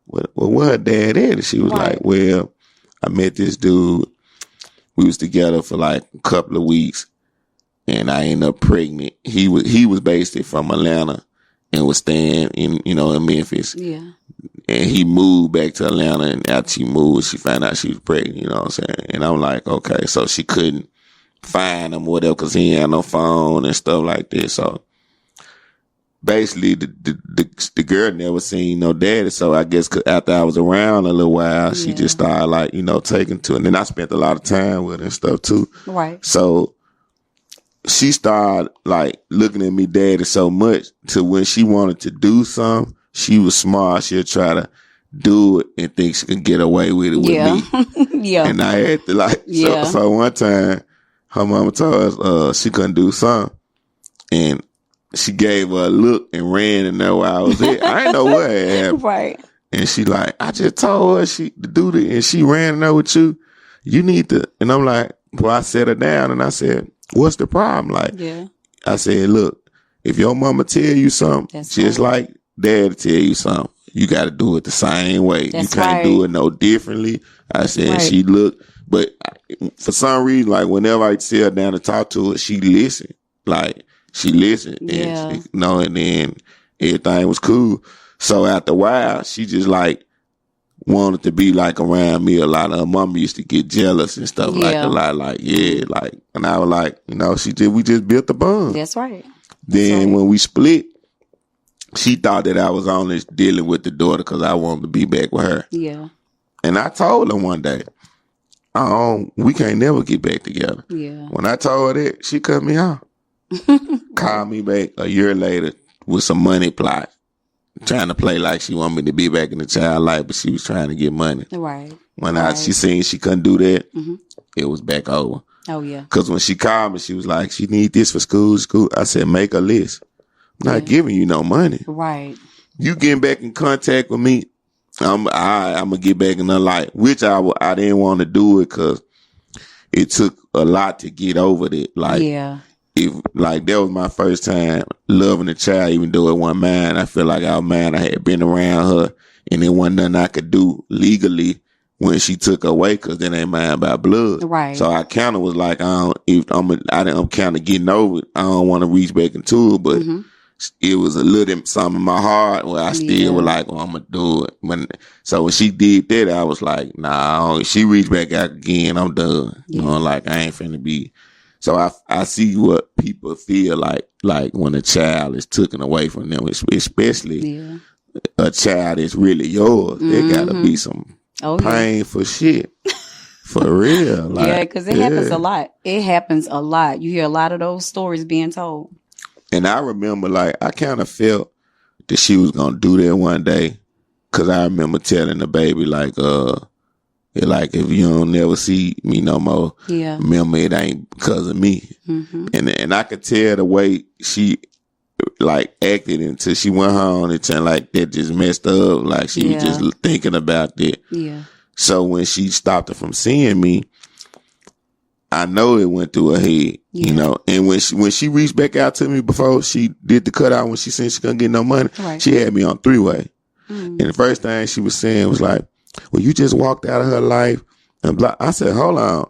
well, where her dad at? And she was like, well, I met this dude. We was together for like a couple of weeks and I ended up pregnant. He was basically from Atlanta and was staying in Memphis. Yeah. And he moved back to Atlanta, and after she moved, she found out she was pregnant, you know what I'm saying? And I'm like, okay, so she couldn't find him or whatever because he ain't had no phone and stuff like that. So basically, the girl never seen no daddy. So I guess after I was around a little while, she just started like, taking to it. And then I spent a lot of time with her and stuff too. Right. So she started like looking at me daddy so much to when she wanted to do something, she was smart. She'll try to do it and think she can get away with it with me. Yeah. And I had to like, so one time her mama told us, she couldn't do something and she gave her a look and ran and know where I was at. I didn't know what had happened. Right. And she like, I just told her to do it and she ran and know with you. You need to, and I'm like, Well, I sat her down and I said, what's the problem? Like, Yeah. I said, look, if your mama tell you something, That's just right. like dad tell you something, you got to do it the same way. That's you can't do right. it no differently. I said, right. she looked, but for some reason, like whenever I sit her down and talk to her, she listened. Like, she listened. Yeah. And, and then everything was cool. So after a while, she just like wanted to be like around me a lot. Her mama used to get jealous and stuff like a lot. Like, yeah, like, and I was like, we just built the bond. That's right. Then when we split, she thought that I was only dealing with the daughter because I wanted to be back with her. Yeah. And I told her one day, we can't never get back together. Yeah. When I told her that, she cut me off. Called me back a year later with some money plot, trying to play like she wanted me to be back in the child life, but she was trying to get money. Right. When she seen she couldn't do that, Mm-hmm. it was back over. Oh, yeah. Because when she called me, she was like, she need this for school. I said, make a list. I'm not giving you no money. Right. You getting back in contact with me, I'm gonna get back in the light, which I didn't want to do it because it took a lot to get over that. Like, that was my first time loving a child, even though it wasn't mine. I feel like I was mine. I had been around her, and there wasn't nothing I could do legally when she took her away because that ain't mine by blood. Right. So I kind of was like, I'm kind of getting over it. I don't want to reach back into it, but it was a little something in my heart where I still was like, I'm going to do it. So when she did that, I was like, nah, if she reached back out again, I'm done. Like I ain't finna be. So I see what people feel like when a child is taken away from them, especially a child that's really yours. There gotta be some painful shit. For real. Like, because it happens a lot. It happens a lot. You hear a lot of those stories being told. And I remember, like, I kind of felt that she was going to do that one day. Because I remember telling the baby, like, if you don't never see me no more, remember it ain't because of me. Mm-hmm. And I could tell the way she, like, acted until she went home and like that just messed her up. Like, she was just thinking about that. Yeah. So when she stopped her from seeing me, I know it went through her head, and when she reached back out to me before she did the cutout, when she said she couldn't get no money, she had me on 3-way. And the first thing she was saying was like, well, you just walked out of her life. And blah. I said, hold on.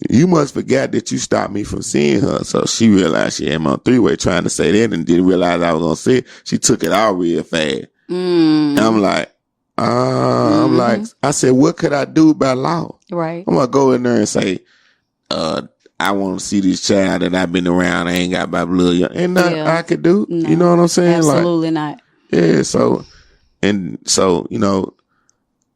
You must forget that you stopped me from seeing her. So she realized she had me on 3-way trying to say that and didn't realize I was going to say it. She took it out real fast. And I'm like, I said, what could I do by law? Right. I'm going to go in there and say, I want to see this child that I've been around. I ain't got my blood. Ain't nothing I could do. No, you know what I'm saying? Absolutely not. Yeah. So,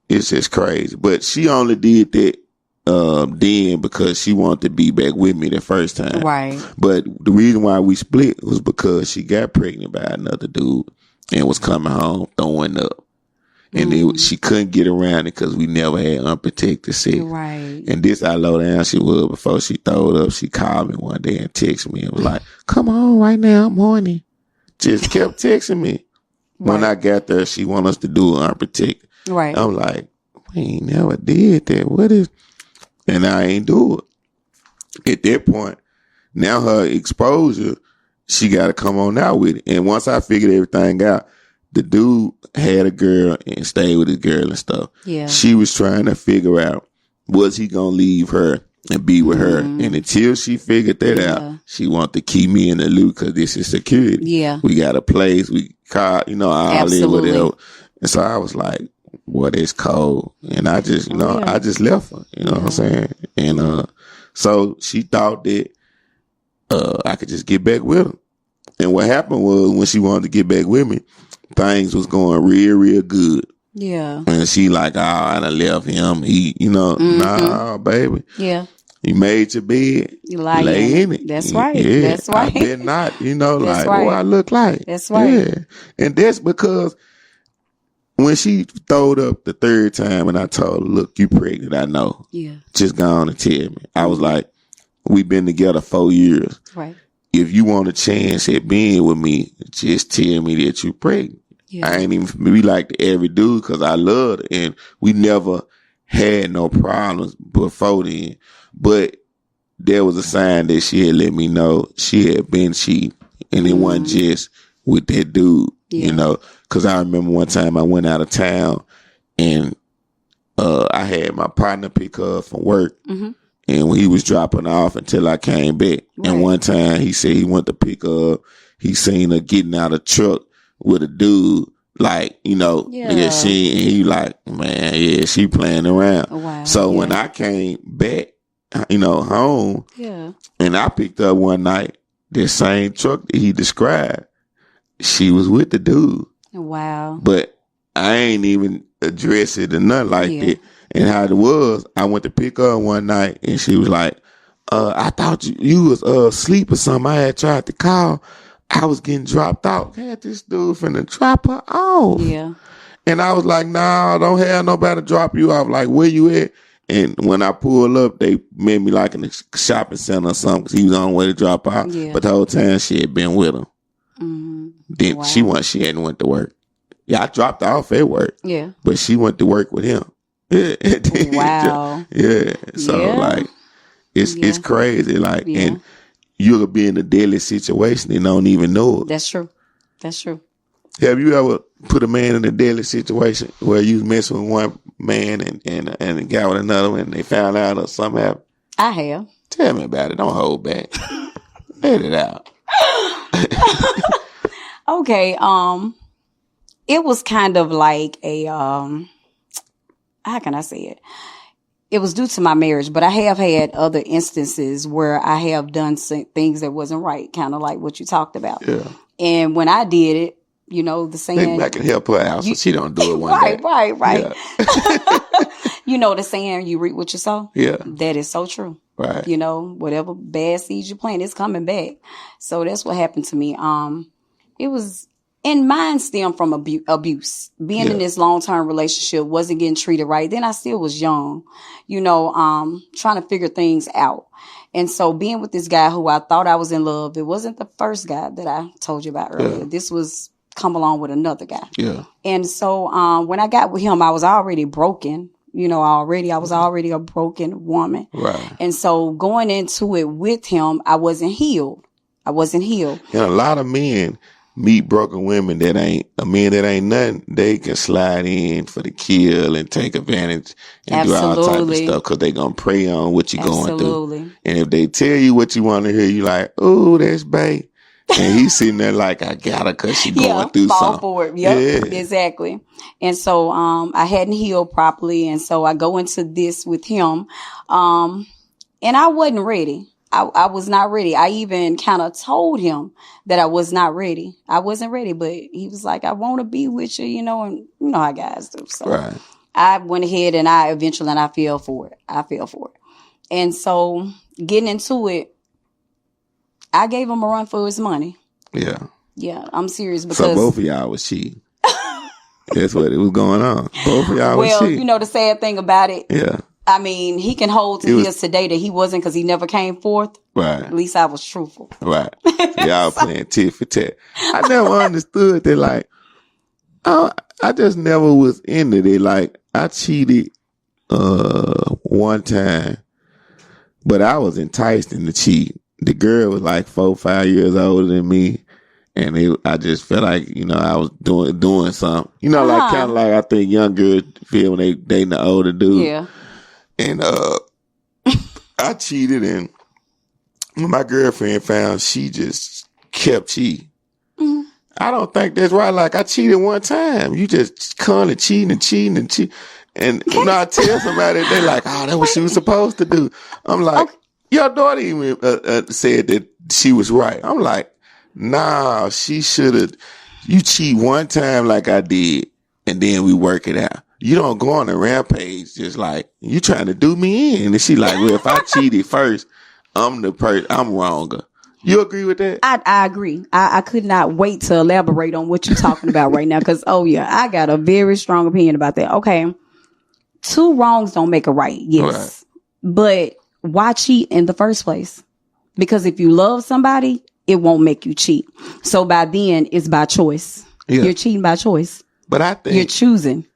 it's just crazy. But she only did that then because she wanted to be back with me the first time. Right. But the reason why we split was because she got pregnant by another dude and was coming home throwing up. And she couldn't get around it because we never had unprotected sex. Right. And this how low down she was before she threw it up. She called me one day and texted me and was like, come on right now, I'm horny. Just kept texting me. When I got there, she wanted us to do it unprotected. Right. I'm like, we ain't never did that. What is? And I ain't do it. At that point, now her exposure, she got to come on out with it. And once I figured everything out, the dude had a girl and stayed with his girl and stuff. Yeah. She was trying to figure out, was he going to leave her and be with her? And until she figured that out, she wanted to keep me in the loop because this is security. Yeah. We got a place. We call, all that, whatever. And so I was like, what is cold? And I just, I just left her. You know what I'm saying? And so she thought that I could just get back with her. And what happened was when she wanted to get back with me, things was going real, real good. Yeah. And she like, I done left him. He, nah, baby. Yeah. You made your bed. You lay in it. That's right. Yeah. That's right. I bet not, like, right. What I look like. That's right. Yeah. And that's because when she throwed up the third time and I told her, look, you pregnant, I know. Yeah. Just go on and tell me. I was like, we've been together 4 years. Right. If you want a chance at being with me, just tell me that you're pregnant. Yeah. I ain't even be like the every dude because I loved her and we never had no problems before then. But there was a sign that she had let me know she had been cheating, and it wasn't just with that dude, you know. Because I remember one time I went out of town, and I had my partner pick her up from work, and when he was dropping off until I came back, and one time he said he went to pick her up, he seen her getting out of truck with a dude. Like, you know, and he like, man, yeah, she playing around. Wow. So when I came back, you know, home, and I picked up one night, the same truck that he described, she was with the dude. Wow. But I ain't even address it or nothing like that. And how it was, I went to pick her one night, and she was like, I thought you was asleep or something. I had tried to call. I was getting dropped off. Had this dude finna drop her off. Yeah. And I was like, nah, don't have nobody drop you off. Like, where you at? And when I pulled up, they made me like in a shopping center or something because he was on the way to drop out. Yeah. But the whole time she had been with him. Then she hadn't went to work. Yeah, I dropped her off at work. Yeah. But she went to work with him. Yeah. Wow. Yeah. So like, it's crazy. Like, and you'll be in a deadly situation and don't even know it. That's true. That's true. Have you ever put a man in a deadly situation where you messing with one man and got with another one and they found out or something happened? I have. Tell me about it. Don't hold back. Let it out. Okay. It was kind of like a, how can I say it? It was due to my marriage, but I have had other instances where I have done things that wasn't right, kind of like what you talked about. Yeah. And when I did it, you know, the saying, I can help her out so she don't do it one day. Right. Yeah. You know the saying, you reap what you sow? Yeah. That is so true. Right. You know, whatever bad seeds you plant, it's coming back. So that's what happened to me. It was, and mine stemmed from abuse. Being in this long-term relationship, wasn't getting treated right. Then I still was young, you know, trying to figure things out. And so being with this guy who I thought I was in love, it wasn't the first guy that I told you about earlier. Yeah. This was come along with another guy. Yeah. And so when I got with him, I was already broken. You know, I was already a broken woman. Right. And so going into it with him, I wasn't healed. And a lot of men meet broken women that ain't nothing. They can slide in for the kill and take advantage and do all type of stuff because they gonna prey on what you're going through. And if they tell you what you want to hear, you like, oh, that's bae. And he's sitting there like, I got her because she's going through something. For it. Yep, yeah, exactly. And so I hadn't healed properly. And so I go into this with him. And I wasn't ready. I was not ready. I even kind of told him that I was not ready. I wasn't ready, but he was like, I want to be with you, you know, and you know how guys do. So I went ahead and I fell for it. And so getting into it, I gave him a run for his money. Yeah. Yeah, I'm serious because. So both of y'all was cheating. That's what it was going on. Both of y'all was cheating. Well, you know the sad thing about it. Yeah. I mean, he can hold to his today that he wasn't because he never came forth. Right. At least I was truthful. Right. Y'all playing tit for tat. I never understood that. Like, I just never was into it. Like, I cheated one time, but I was enticed into cheat. The girl was like 4, 5 years older than me. And I just felt like, you know, I was doing something. You know, like kind of like I think young girls feel when they dating the older dude. Yeah. And I cheated, and when my girlfriend found, she just kept cheating. Mm-hmm. I don't think that's right. Like, I cheated one time. You just constantly cheating. And when I tell somebody, they like, oh, that's what she was supposed to do. I'm like, your daughter even said that she was right. I'm like, nah, she should have. You cheat one time like I did, and then we work it out. You don't go on a rampage just like, you trying to do me in. And she like, well, if I cheated first, I'm wronger. You agree with that? I agree. I could not wait to elaborate on what you're talking about right now. Cause, I got a very strong opinion about that. Okay. 2 wrongs don't make a right. Yes. Right. But why cheat in the first place? Because if you love somebody, it won't make you cheat. So by then it's by choice. Yeah. You're cheating by choice. But I think you're choosing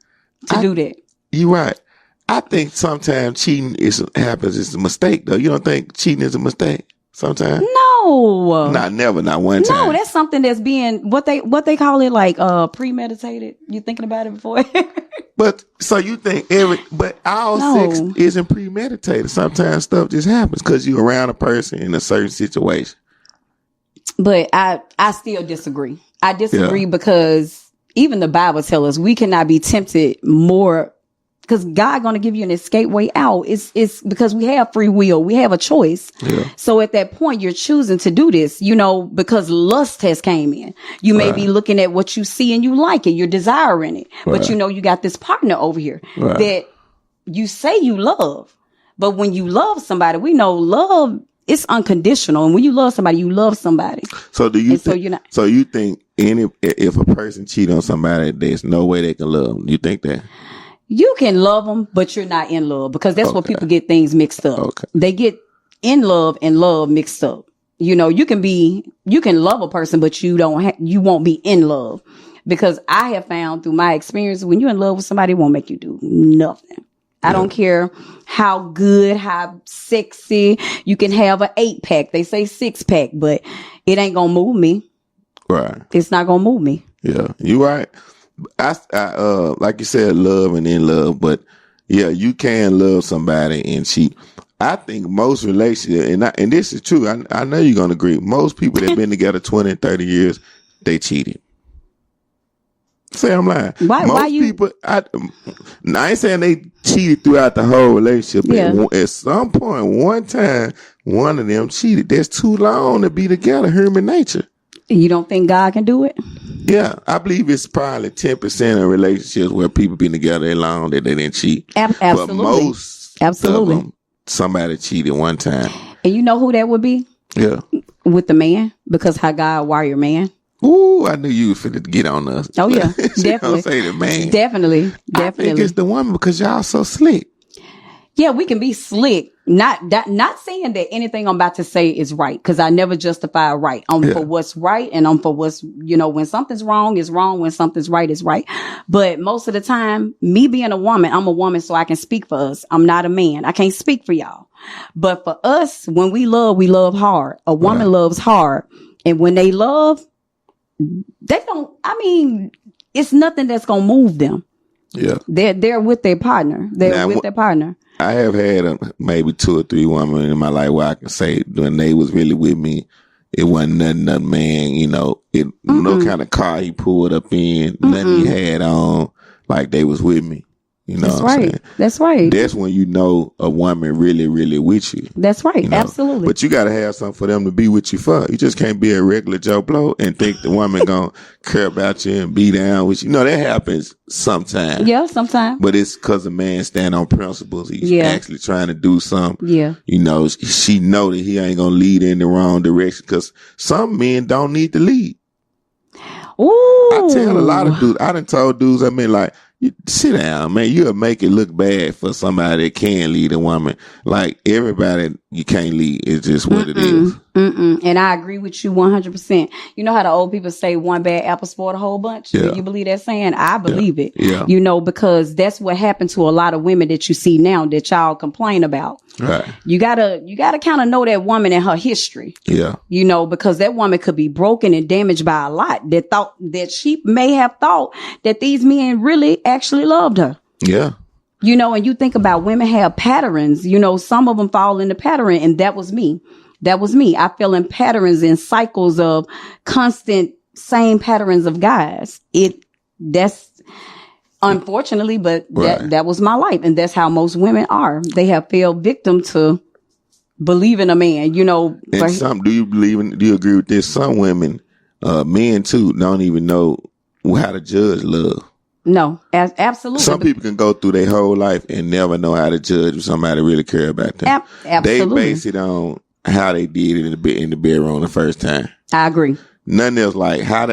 to do that. You're right. I think sometimes cheating happens. It's a mistake, though. You don't think cheating is a mistake sometimes? No. Not never, not one time. No, that's something that's being what they call it, like premeditated. You thinking about it before? But so you think but all sex isn't premeditated. Sometimes stuff just happens because you're around a person in a certain situation. But I still disagree. I disagree because even the Bible tells us we cannot be tempted more, because God going to give you an escape way out. It's because we have free will. We have a choice. Yeah. So at that point, you're choosing to do this, because lust has came in. You may be looking at what you see and you like it. You're desiring it. But you got this partner over here that you say you love. But when you love somebody, we know love is unconditional. And when you love somebody, you love somebody. So do you so you think if a person cheat on somebody, there's no way they can love them? You think that? You can love them, but you're not in love, because that's what people get things mixed up. Okay. They get in love and love mixed up. You can love a person, but you won't be in love, because I have found through my experience, when you're in love with somebody, it won't make you do nothing. I don't care how good, how sexy you can have an 8-pack. They say 6-pack, but it ain't gonna move me. Right. It's not gonna move me. Yeah, you right. I like you said, love and in love, but yeah, you can love somebody and cheat. I think most relationships, and this is true, I know you're going to agree, most people that have been together 20 and 30 years, they cheated. Say I'm lying. Why people, I ain't saying they cheated throughout the whole relationship. Yeah. At some point, one time, one of them cheated. That's too long to be together, human nature. You don't think God can do it? Yeah, I believe it's probably 10% of relationships where people been together that long that they didn't cheat. Absolutely. But most of them, somebody cheated one time. And you know who that would be? Yeah. With the man, because how God wired man. Ooh, I knew you were finna get on us. Oh yeah, definitely. Say the man. Definitely. I think it's the woman, because y'all so slick. Yeah, we can be slick. Not saying that anything I'm about to say is right, because I never justify right. I'm for what's right, and I'm for what's, when something's wrong is wrong, when something's right is right. But most of the time, me being a woman, I'm a woman, so I can speak for us. I'm not a man. I can't speak for y'all. But for us, when we love hard. A woman loves hard. And when they love, it's nothing that's going to move them. Yeah. They're with their partner. Their partner. I have had maybe 2 or 3 women in my life where I can say when they was really with me, it wasn't nothing man, no kind of car he pulled up in, nothing he had on, like they was with me. That's right. That's right. That's when a woman really, really with you. That's right. Absolutely. But you got to have something for them to be with you for. You just can't be a regular Joe Blow and think the woman going to care about you and be down with you. That happens sometimes. Yeah, sometimes. But it's because a man stand on principles. He's actually trying to do something. Yeah. She know that he ain't going to lead in the wrong direction, because some men don't need to lead. Ooh. I tell a lot of dudes, I done told dudes, you sit down, man. You'll make it look bad for somebody that can lead a woman. Like, everybody, you can't lead. It's just what it is. And I agree with you 100%. You know how the old people say one bad apple spoiled a whole bunch? Yeah. Do you believe that saying? I believe it. Yeah. Because that's what happened to a lot of women that you see now that y'all complain about. Right. You gotta kind of know that woman and her history. Yeah. Because that woman could be broken and damaged by a lot, that she may have thought that these men really actually loved her. Yeah. And you think about women have patterns, some of them fall in the pattern, and that was me. I fell in patterns and cycles of constant same patterns of guys. That's unfortunately, but that was my life. And that's how most women are. They have fell victim to believe in a man, And do you agree with this? Some women, men too, don't even know how to judge love. No, absolutely. Some people can go through their whole life and never know how to judge if somebody really care about them. Absolutely. They base it on how they did it in the bedroom the first time. I agree. Nothing else, like how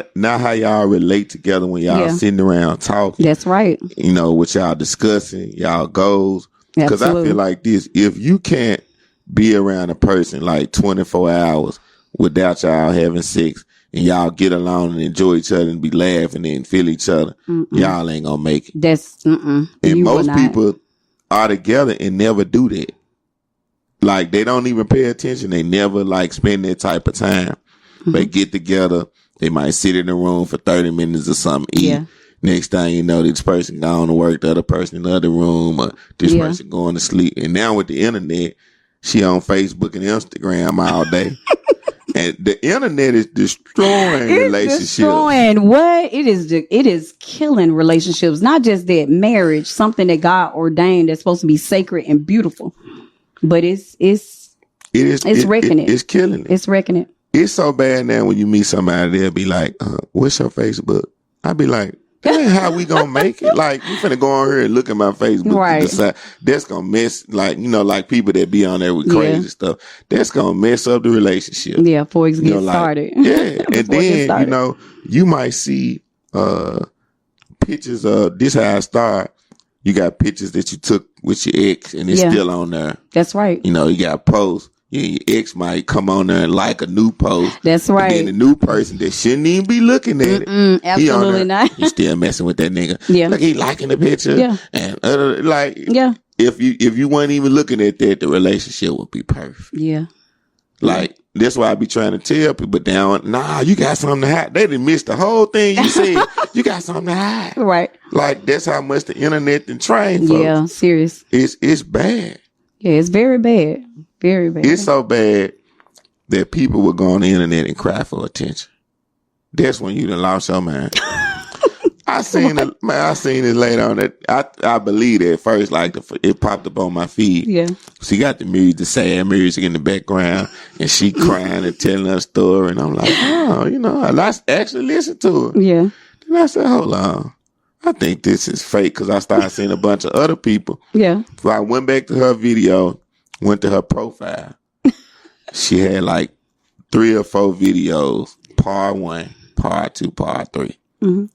y'all relate together when y'all sitting around talking. That's right. What y'all discussing, y'all goals. Because I feel like this: if you can't be around a person like 24 hours without y'all having sex, and y'all get along and enjoy each other and be laughing and feel each other, y'all ain't gonna make it. That's and most people are together and never do that. Like, they don't even pay attention. They never like spend that type of time. They get together. They might sit in the room for 30 minutes or something, eat. Yeah. Next thing you know, this person gone to work, the other person in the other room, or this person going to sleep. And now with the internet, she on Facebook and Instagram all day. And the internet is destroying relationships. Destroying what? It is killing relationships. Not just that, marriage, something that God ordained that's supposed to be sacred and beautiful. But it's wrecking it. It's killing it. It's wrecking it. It's so bad now when you meet somebody, they'll be like, what's your Facebook? I'll be like, that ain't how we gonna make it. Like, you finna go on here and look at my Facebook. Right. And decide. That's gonna mess, like, like people that be on there with crazy stuff. That's gonna mess up the relationship. Yeah, before it gets started. Yeah. And then, you might see pictures of this how I start. You got pictures that you took with your ex and it's still on there. That's right. You got posts. Your ex might come on there and like a new post. That's right. And then the new person that shouldn't even be looking at it. Absolutely not. You still messing with that nigga. Yeah. Like, he liking the picture. Yeah. And if you weren't even looking at that, the relationship would be perfect. Yeah. Like, that's why I be trying to tell people down, you got something to hide. They done missed the whole thing you said. You got something to hide. Right. Like, that's how much the internet done trained folks. Yeah, serious. It's bad. Yeah, it's very bad. Very bad. It's so bad that people will go on the internet and cry for attention. That's when you done lost your mind. I seen it later on that I believe it at first, like it popped up on my feed. Yeah. She got the sad music in the background and she crying and telling her story. And I'm like, I actually listened to it. Yeah. Then I said, hold on. I think this is fake because I started seeing a bunch of other people. Yeah. So I went back to her video, went to her profile. She had like 3 or 4 videos, part 1, part 2, part 3. Mm-hmm.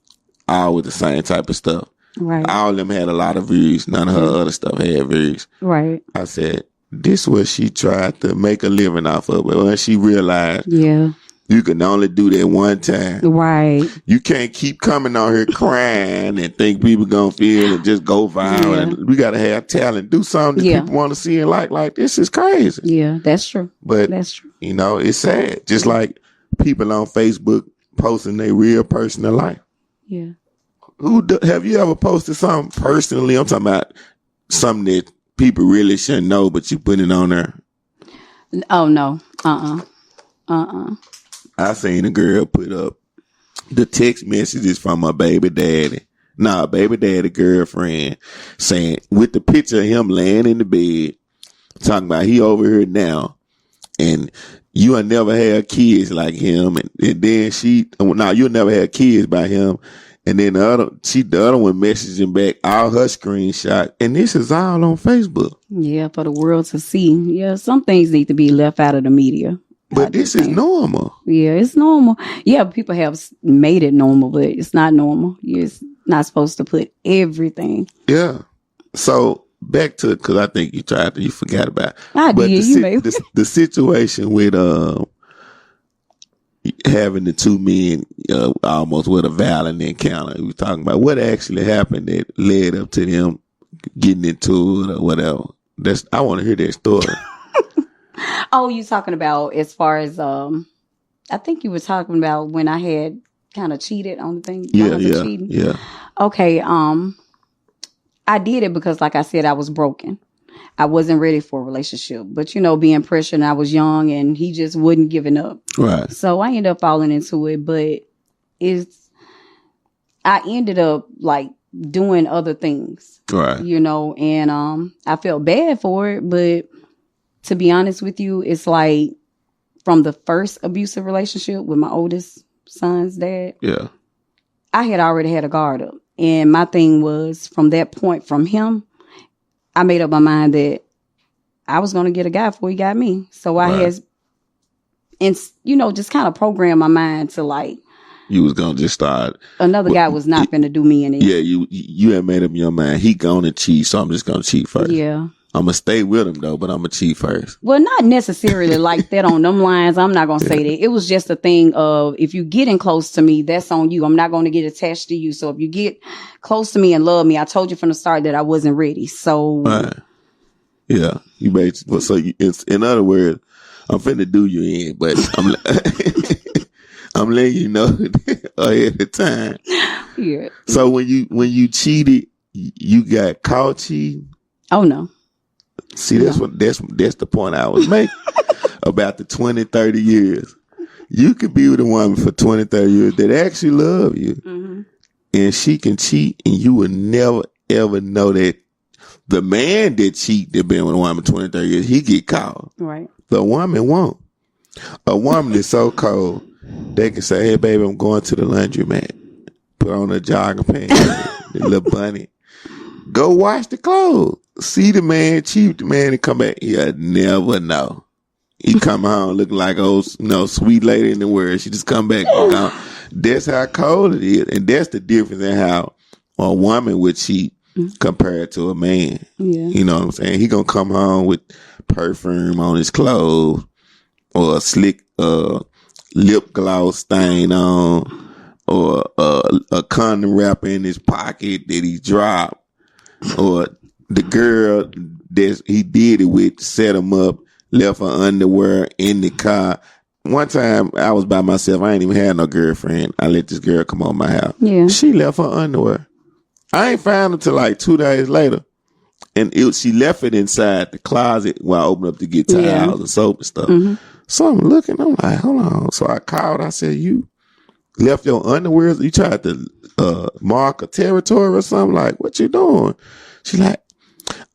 All with the same type of stuff. Right. All of them had a lot of views. None of her other stuff had views. Right. I said, this was she tried to make a living off of. But when she realized you can only do that one time. Right. You can't keep coming on here crying and think people gonna feel and just go viral. Yeah. And we gotta have talent. Do something that people want to see and like this is crazy. Yeah, that's true. But that's true. It's sad. Just like people on Facebook posting their real personal life. Yeah. Have you ever posted something personally? I'm talking about something that people really shouldn't know, but you put it on there. Oh no. I seen a girl put up the text messages from her baby daddy. Baby daddy girlfriend saying with the picture of him laying in the bed, talking about he over here now, and you will never have kids like him, and then you'll never have kids by him, and then the other one messaging back all her screenshots, and this is all on Facebook. Yeah, for the world to see. Yeah, some things need to be left out of the media. But this is normal. Yeah, it's normal. Yeah, people have made it normal, but it's not normal. You're not supposed to put everything. Yeah. So back to, because I think you forgot about it. I did. The situation with having the 2 men almost with a violent encounter. We were talking about what actually happened that led up to them getting into it or whatever. I want to hear that story. Oh, you talking about as far as I think you were talking about when I had kind of cheated on the thing. Yeah. Okay. I did it because, like I said, I was broken. I wasn't ready for a relationship, but being pressured, and I was young, and he just wasn't giving up. Right. So I ended up falling into it, but I ended up like doing other things. Right. And I felt bad for it, but to be honest with you, it's like from the first abusive relationship with my oldest son's dad. Yeah. I had already had a guard up. And my thing was, from that point from him, I made up my mind that I was going to get a guy before he got me. So I had, just kind of programmed my mind to like, you was going to just start. Another guy was not going to do me any. Yeah, you had made up your mind. He going to cheat, so I'm just going to cheat first. Yeah. I'm gonna stay with him though, but I'm gonna cheat first. Well, not necessarily like that on them lines. I'm not gonna say that. It was just a thing of if you getting close to me, that's on you. I'm not gonna get attached to you. So if you get close to me and love me, I told you from the start that I wasn't ready. So yeah, you basically. So it's in other words, I'm finna do you in, but I'm letting you know ahead of time. Yeah. So when you cheated, you got caught cheating. Oh no. See, that's the point I was making about the 20, 30 years. You could be with a woman for 20, 30 years that actually love you, and she can cheat, and you will never ever know that the man that cheat that been with a woman 20, 30 years, he get caught. Right. The woman won't. A woman is so cold, they can say, "Hey, baby, I'm going to the laundromat. Put on a jogging pants, the little bunny. Go wash the clothes. See the man, cheat the man, and come back. You'll never know. He come home looking like old, sweet lady in the world. She just come back. That's how cold it is, and that's the difference in how a woman would cheat compared to a man. Yeah. You know what I'm saying? He gonna come home with perfume on his clothes or a slick lip gloss stain on or a condom wrapper in his pocket that he dropped, or the girl that he did it with set him up, left her underwear in the car. One time I was by myself. I ain't even had no girlfriend. I let this girl come on my house. Yeah. She left her underwear. I ain't found her till like 2 days later. And she left it inside the closet when I opened up to get towels and soap and stuff. So I'm looking, I'm like, hold on. So I called, I said, you left your underwear? You tried to mark a territory or something? Like, what you doing? She like,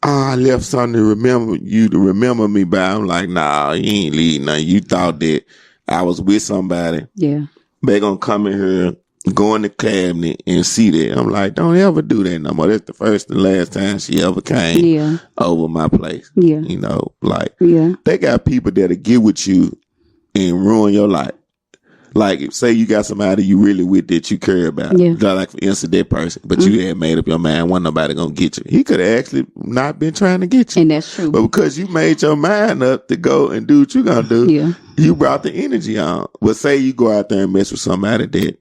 I left something to remember me by. I'm like, nah, you ain't leaving nothing. You thought that I was with somebody. Yeah. They gonna come in here, go in the cabinet and see that. I'm like, don't ever do that no more. That's the first and last time she ever came over my place. Yeah. You know, like, they got people that'll get with you and ruin your life. Like, if, say you got somebody you really with that you care about. Yeah. Like, for instance, that person. But you had made up your mind, wasn't nobody gonna get you. He could have actually not been trying to get you. And that's true. But because you made your mind up to go and do what you gonna do, you brought the energy on. But say you go out there and mess with somebody that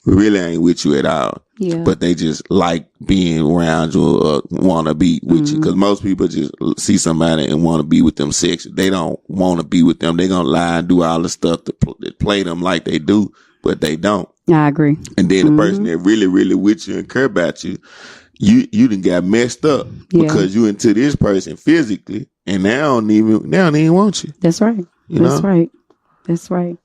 really ain't with you at all. Yeah. But they just like being around you or want to be with you. Because most people just see somebody and want to be with them sexually. They don't want to be with them. They going to lie and do all the stuff that play them like they do, but they don't. I agree. And then the person that really, really with you and care about you, you done got messed up because you into this person physically, and they don't even want you. That's right. That's right. That's right.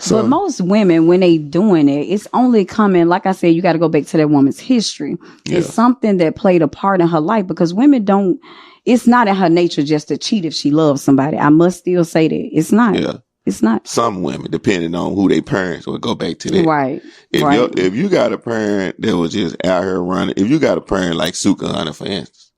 So, but most women, when they doing it, it's only coming, like I said, you got to go back to that woman's history. Yeah. It's something that played a part in her life, because women don't, it's not in her nature just to cheat if she loves somebody. I must still say that. It's not. Yeah. It's not. Some women, depending on who they parents, will go back to that. Right. If you got a parent that was just out here running, if you got a parent like Suka Hunter, for instance,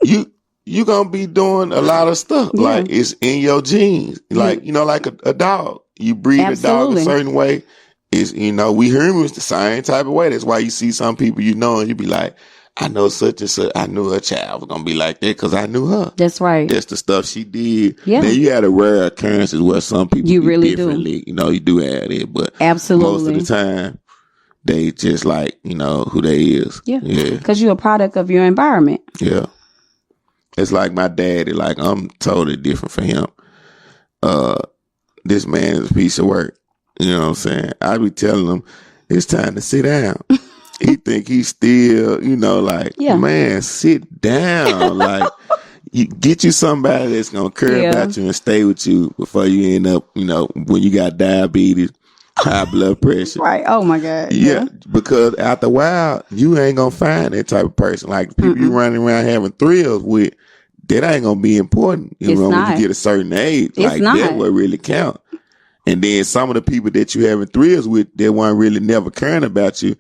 you gonna be doing a lot of stuff. Yeah. Like, it's in your genes. Like, like a dog. You breed a dog a certain way. It's, we humans the same type of way. That's why you see some people, and you be like, I know such and such. I knew her child was gonna be like that because I knew her. That's right. That's the stuff she did. Yeah. Then you had a rare occurrences where some people you really differently. do. You do have it, but absolutely most of the time they just like who they is. Yeah. Because you're a product of your environment. Yeah. It's like my daddy. Like, I'm totally different from him. This man is a piece of work. You know what I'm saying? I be telling him it's time to sit down. He think he's still, man, sit down. Like, you get you somebody that's gonna care about you and stay with you before you end up, when you got diabetes, high blood pressure. Right. Oh my God. Yeah. Because after a while, you ain't gonna find that type of person. Like, people you running around having thrills with, that ain't gonna be important. When you get a certain age. It's that what really count. And then some of the people that you having thrills with, they weren't really never caring about you.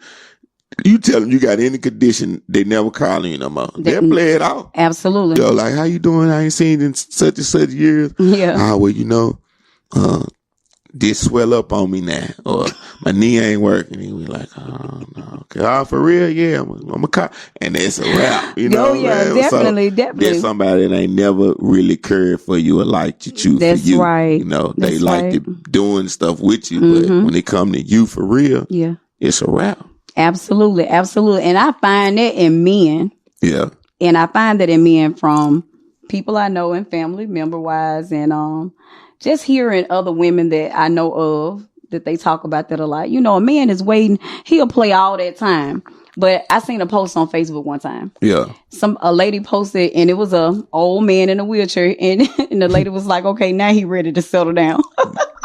You tell them you got any condition, they never calling you no more. They'll play it out. Absolutely. They're like, how you doing? I ain't seen you in such and such years. Yeah. Well, this swell up on me now, or my knee ain't working. He was like, oh no, okay, oh, for real, yeah, I'm a cop, and that's a wrap. You know, definitely. There's somebody that ain't never really cared for you or liked you That's for you. right. You know, That's they like doing stuff with you, but when it come to you for real, it's a wrap. Absolutely, and I find that in men. Yeah, and I find that in men from people I know and family member wise, and just hearing other women that I know of that they talk about that a lot. You know, a man is waiting; he'll play all that time. But I seen a post on Facebook one time. Yeah, a lady posted, and it was a old man in a wheelchair, and the lady was like, "Okay, now he ready to settle down."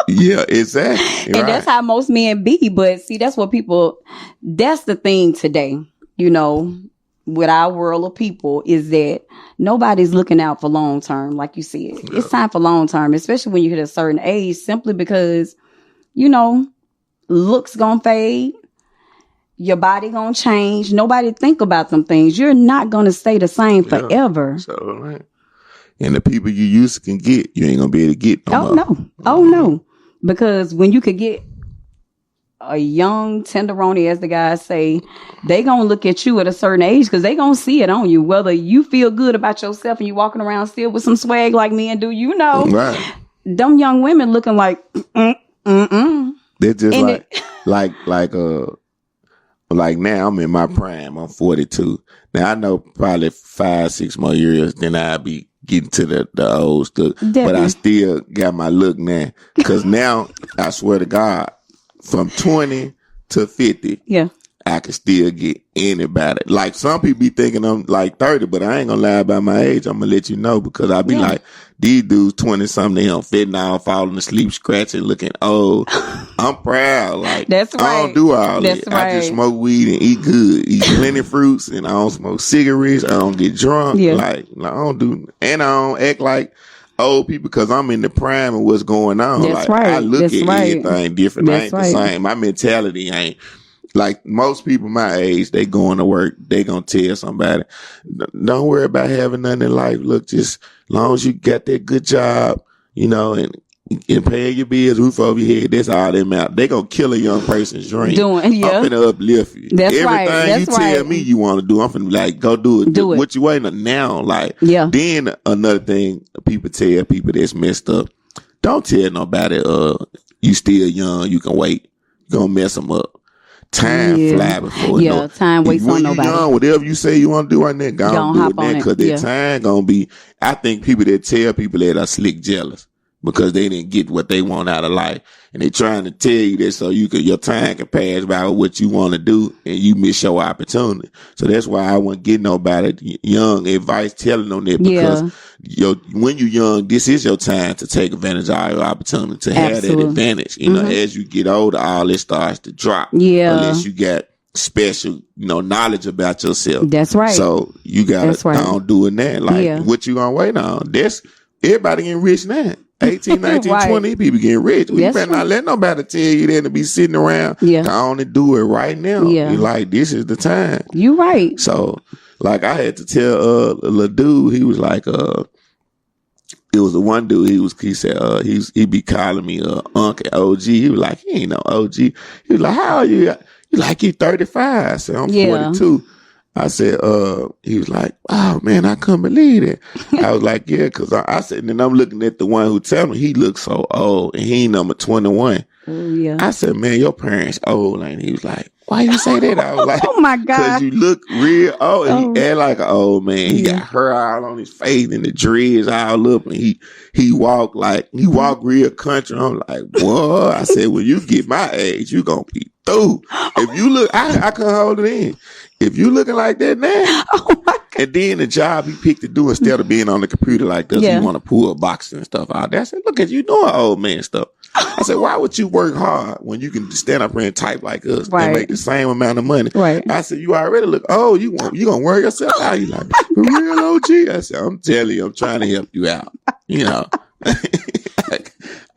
Yeah, exactly. And that's how most men be. But see, that's the thing today, you know, with our world of people, is that nobody's looking out for long term, like you said. Yeah. It's time for long term, especially when you hit a certain age, simply because, you know, looks gonna fade, your body gonna change. Nobody think about them things. You're not gonna stay the same forever. So, right. And the people you used to can get, you ain't gonna be able to get no more. Oh no. Because when you could get a young tenderoni, as the guys say, they gonna look at you at a certain age because they gonna see it on you. Whether you feel good about yourself and you walking around still with some swag like men do, you know, right? Them young women looking like, They're just like now I'm in my prime. I'm 42. Now I know probably 5-6 more years, then I'll be getting to the old stuff. Definitely. But I still got my look now. Because now, I swear to God, from 20 to 50, I can still get anybody. Like, some people be thinking I'm like 30, but I ain't gonna lie about my age. I'm gonna let you know, because I be like, these dudes 20-something, they on fentanyl, falling asleep, scratching, looking old. I'm proud. Like, that's right. I don't do all that. Right. I just smoke weed and eat good. Eat plenty of fruits, and I don't smoke cigarettes. I don't get drunk. Yeah. Like, I don't do, and I don't act like old people, because I'm in the prime of what's going on. That's like, right. I look at everything different. That's I ain't the same. My mentality ain't. Like, most people my age, they going to work, they gonna tell somebody, don't worry about having nothing in life. Look, just as long as you got that good job, you know, and paying your bills, roof over your head, that's all that matters. They gonna kill a young person's dream. I'm finna uplift you. That's everything right. you tell me you want to do, I'm finna like, go do it. Do it. What you waiting on now? Like, then another thing people tell people that's messed up, don't tell nobody, you still young, you can wait. You're gonna mess them up. Time fly before you know. Time waits on nobody. You young, whatever you say you want to do right now, go do it now, because that time gonna be. I think people that tell people that are slick jealous because they didn't get what they want out of life, and they trying to tell you that so your time can pass by with what you want to do, and you miss your opportunity. So that's why I wouldn't get nobody young advice telling them that, because when you're young, this is your time to take advantage of your opportunity to have that advantage. You know, as you get older, all this starts to drop. Unless you got special, knowledge about yourself. That's right. So you gotta don't do it now. Like, what you gonna wait on? That's everybody getting rich now. 18, 19, 20 people getting rich. You better not let nobody tell you that to be sitting around. Go on and do it right now. You're like, this is the time. You right. So, like, I had to tell a little dude, he was like, it was the one dude, he said, he be calling me Uncle OG. He was like, he ain't no OG. He was like, how old you? He like, you 35. I said, I'm 42. I said, he was like, oh man, I couldn't believe it. I was like, yeah, cause I said, and then I'm looking at the one who tell me he looks so old, and he ain't number 21. I said, man, your parents old, and he was like, why you say that? I was like, oh my God. Cause you look real old. And he act like an old man. He got hair all on his face and the dreads all up, and he walk real country. I'm like, what? I said, when you get my age, you gonna be through. If you look, I couldn't hold it in. If you looking like that now, and then the job he picked to do, instead of being on the computer like this, you want to pull boxes and stuff out there. I said, look at you doing old man stuff. I said, why would you work hard when you can stand up here and type like us and make the same amount of money? I said, you already look old. You gonna wear yourself out? He's like, for real, OG? I said, I'm telling you, I'm trying to help you out.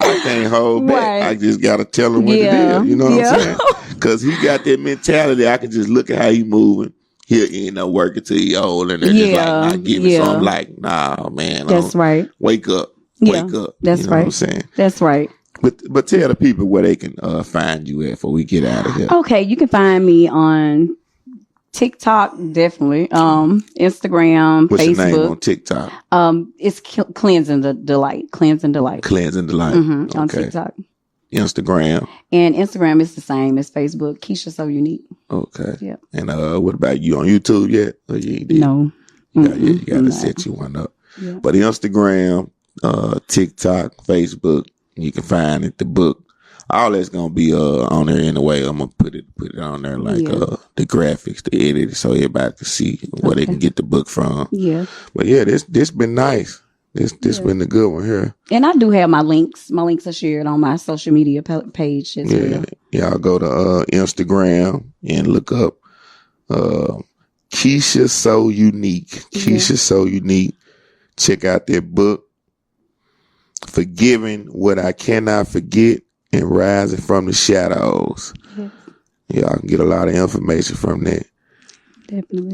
I can't hold back. I just gotta tell him what it is. You know what I'm saying? Because he got that mentality. I can just look at how he moving. He'll end up working till he old, and they're just like not giving. So I'm like, nah, man. That's right. Wake up. Wake up. That's you know right. what I'm saying? That's right. But tell the people where they can find you at before we get out of here. Okay, you can find me on TikTok, definitely. Instagram, What's Facebook. your name on TikTok? It's Cleansing the Delight. Cleansing Delight. Cleansing Delight. Mm-hmm, on TikTok. Instagram. And Instagram is the same as Facebook. Keisha So Unique. Okay. Yep. And what about you on YouTube yet? Or you ain't did? No. You got to set you one up. Yeah. But Instagram, TikTok, Facebook, you can find it. The book, all that's gonna be on there anyway. I'm gonna put it on there like the graphics, the edit, so everybody can see where they can get the book from. Yeah. But yeah, this been nice. This been a good one here. And I do have my links. My links are shared on my social media page as well. Y'all go to Instagram and look up Keisha So Unique. Keisha So Unique. Check out their book, Forgiving What I Cannot Forget and Rising from the Shadows. Y'all can get a lot of information from that. Definitely.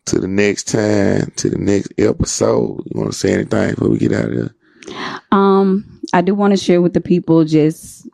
To the next time, to the next episode. You want to say anything before we get out of here? I do want to share with the people, just,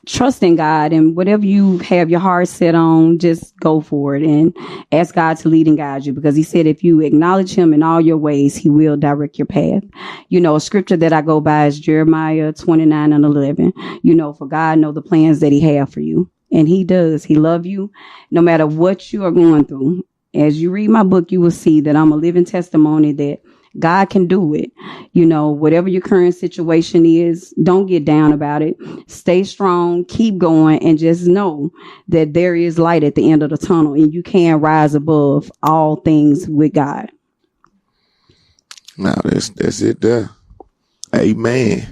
trust in God, and whatever you have your heart set on, just go for it and ask God to lead and guide you, because he said if you acknowledge him in all your ways, he will direct your path. A scripture that I go by is Jeremiah 29:11. For God know the plans that he have for you. And he does. He love you no matter what you are going through. As you read my book, you will see that I'm a living testimony that God can do it. Whatever your current situation is, don't get down about it. Stay strong, keep going, and just know that there is light at the end of the tunnel, and you can rise above all things with God. Now that's it there. Amen.